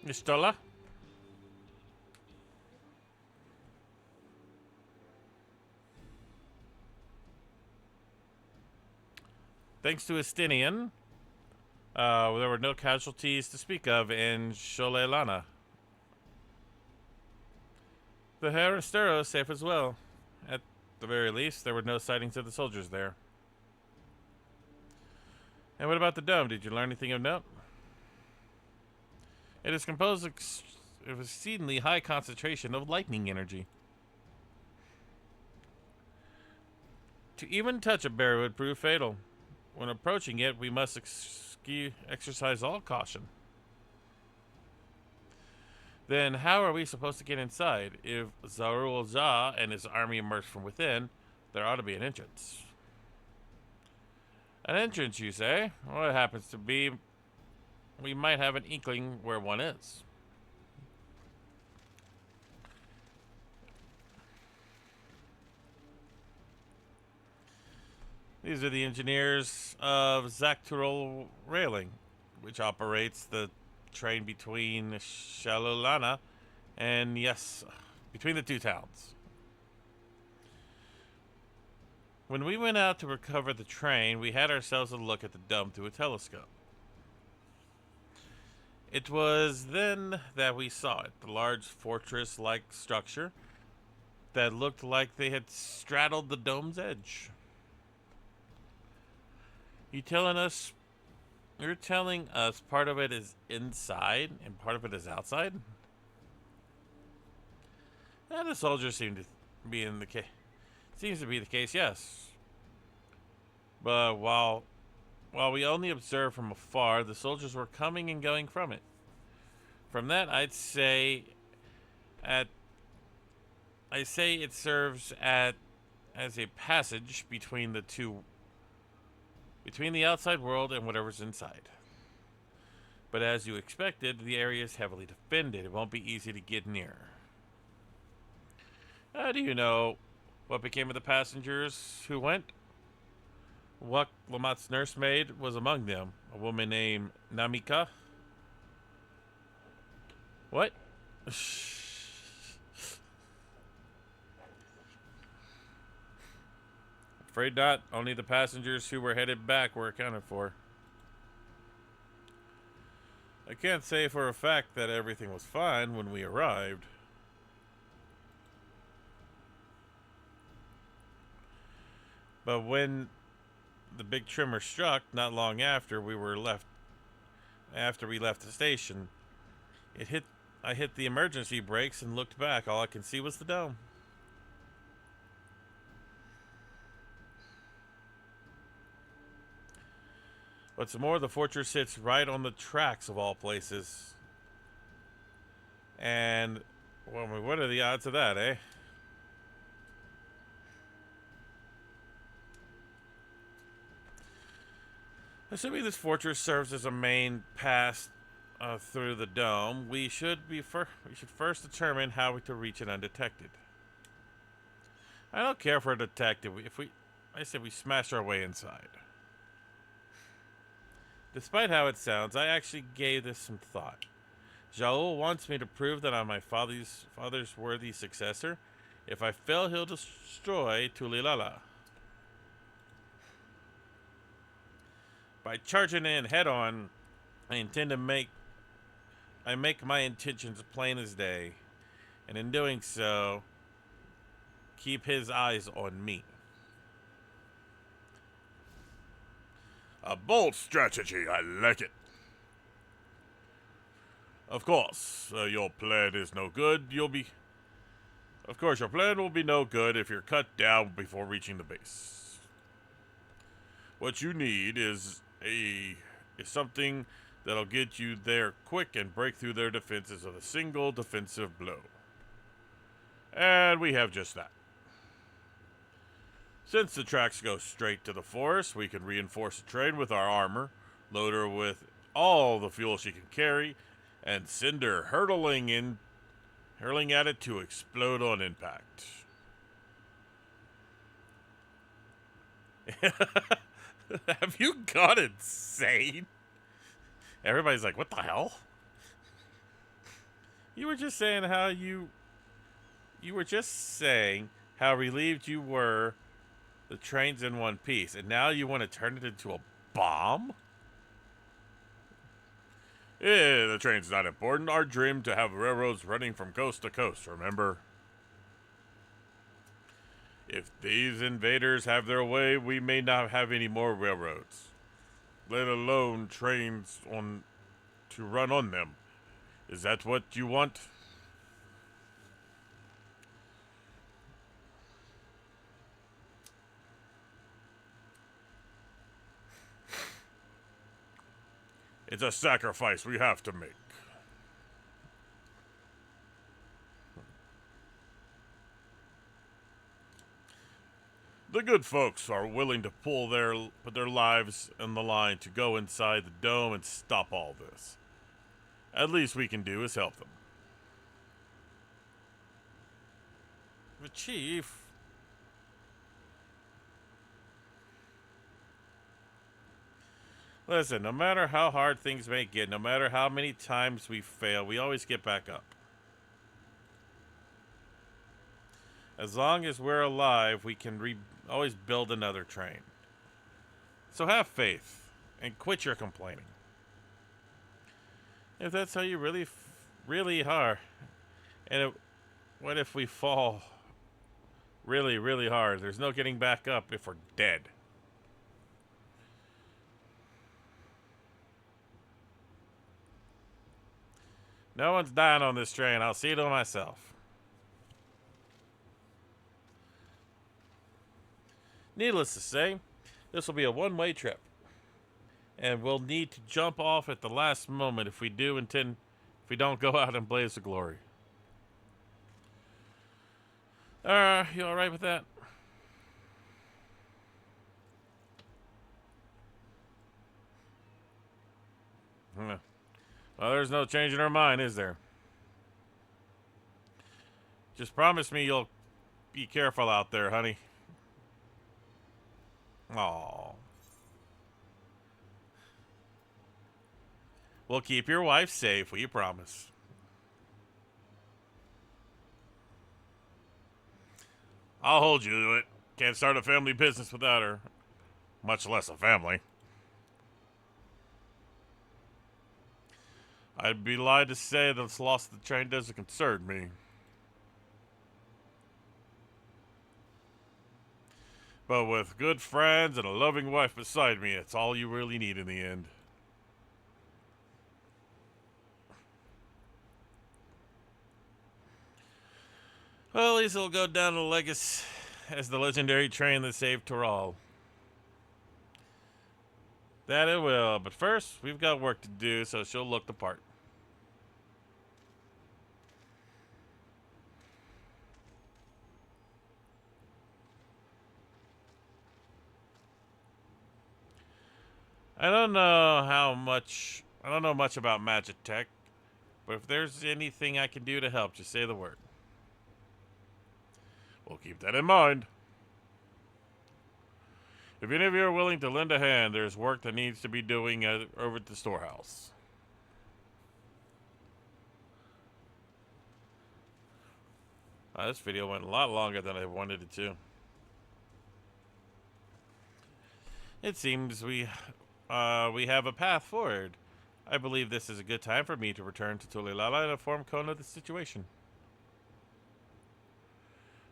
Mistola? Thanks to Estinian, there were no casualties to speak of in Sholelana. The Haristero is safe as well. At the very least, there were no sightings of the soldiers there. And what about the dome? Did you learn anything of note? It is composed of exceedingly high concentration of lightning energy. To even touch a bear would prove fatal. When approaching it, we must exercise all caution. Then how are we supposed to get inside? If Zarul Jah and his army emerge from within, there ought to be an entrance. An entrance, you say? Well, it happens to be we might have an inkling where one is. These are the engineers of Zakturul Railing, which operates the train between Shalulana and, yes, between the two towns. When we went out to recover the train, we had ourselves a look at the dome through a telescope. It was then that we saw it, the large fortress-like structure that looked like they had straddled the dome's edge. You're telling us part of it is inside and part of it is outside? And the soldiers seem to be in the case. Seems to be the case, yes. But while we only observed from afar, the soldiers were coming and going from it. From that, I'd say it serves as a passage between the outside world and whatever's inside. But as you expected, the area is heavily defended. It won't be easy to get near. How do you know what became of the passengers who went? What Lamott's nursemaid was among them, a woman named Namika. What? Afraid not. Only the passengers who were headed back were accounted for. I can't say for a fact that everything was fine when we arrived. But when the big tremor struck, not long after we left the station, I hit the emergency brakes and looked back. All I could see was the dome. What's more, the fortress sits right on the tracks of all places. And, well, what are the odds of that, eh? Assuming this fortress serves as a main pass through the dome, we should first determine how to reach it undetected. I don't care for a detective. I say we smash our way inside. Despite how it sounds, I actually gave this some thought. Jaul wants me to prove that I'm my father's worthy successor. If I fail, he'll destroy Tulilala. By charging in head on, I make my intentions plain as day, and in doing so, keep his eyes on me. A bold strategy, I like it. Of course, your plan is no good. Of course, your plan will be no good if you're cut down before reaching the base. What you need is something that'll get you there quick and break through their defenses with a single defensive blow. And we have just that. Since the tracks go straight to the forest, we can reinforce the train with our armor, load her with all the fuel she can carry, and send her hurtling at it to explode on impact. Have you gone insane? Everybody's like, what the hell? You were just saying how relieved you were the train's in one piece, and now you want to turn it into a bomb? Yeah, the train's not important. Our dream to have railroads running from coast to coast, remember? If these invaders have their way, we may not have any more railroads, let alone trains to run on them. Is that what you want? It's a sacrifice we have to make. The good folks are willing to put their lives on the line to go inside the dome and stop all this. At least we can do is help them. The chief. Listen, no matter how hard things may get, no matter how many times we fail, we always get back up. As long as we're alive, we can always build another train. So have faith and quit your complaining. If that's how you really are, and what if we fall really, really hard? There's no getting back up if we're dead. No one's dying on this train. I'll see to it myself. Needless to say, this will be a one-way trip. And we'll need to jump off at the last moment if we don't go out in blaze of glory. You alright with that? Well, there's no change in her mind, is there? Just promise me you'll be careful out there, honey. Aww. We'll keep your wife safe, we promise. I'll hold you to it. Can't start a family business without her. Much less a family. I'd be lied to say that the loss of the train doesn't concern me. But with good friends and a loving wife beside me, it's all you really need in the end. Well, at least it'll go down to Legacy as the legendary train that saved Toral. That it will, but first, we've got work to do, so she'll look the part. I don't know much about magic tech, but if there's anything I can do to help, just say the word. We'll keep that in mind. If any of you are willing to lend a hand, there's work that needs to be doing over at the storehouse. This video went a lot longer than I wanted it to. It seems we have a path forward. I believe this is a good time for me to return to Tulilala and inform Kona of the situation.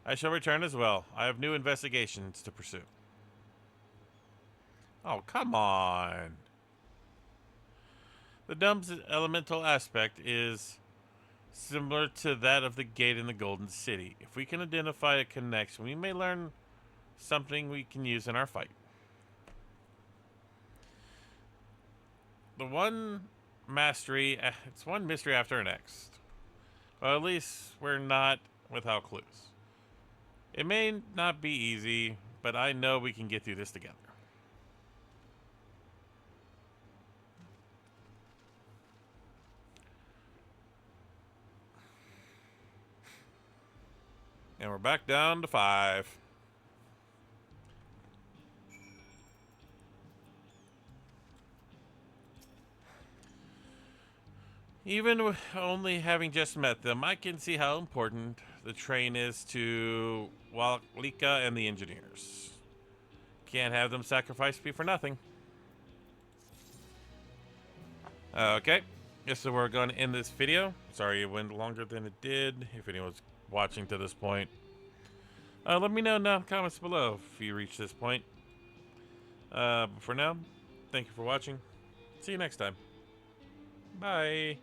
I shall return as well. I have new investigations to pursue. Oh, come on. The dome's elemental aspect is similar to that of the gate in the Golden City. If we can identify a connection, we may learn something we can use in our fight. It's one mystery after the next. Well, at least we're not without clues. It may not be easy, but I know we can get through this together. And we're back down to 5. Even with only having just met them, I can see how important the train is to Walika and the engineers. Can't have them sacrifice me for nothing. Okay, guess so we're going to end this video. Sorry it went longer than it did. If anyone's watching to this point, let me know in the comments below if you reach this point. But for now, thank you for watching. See you next time. Bye.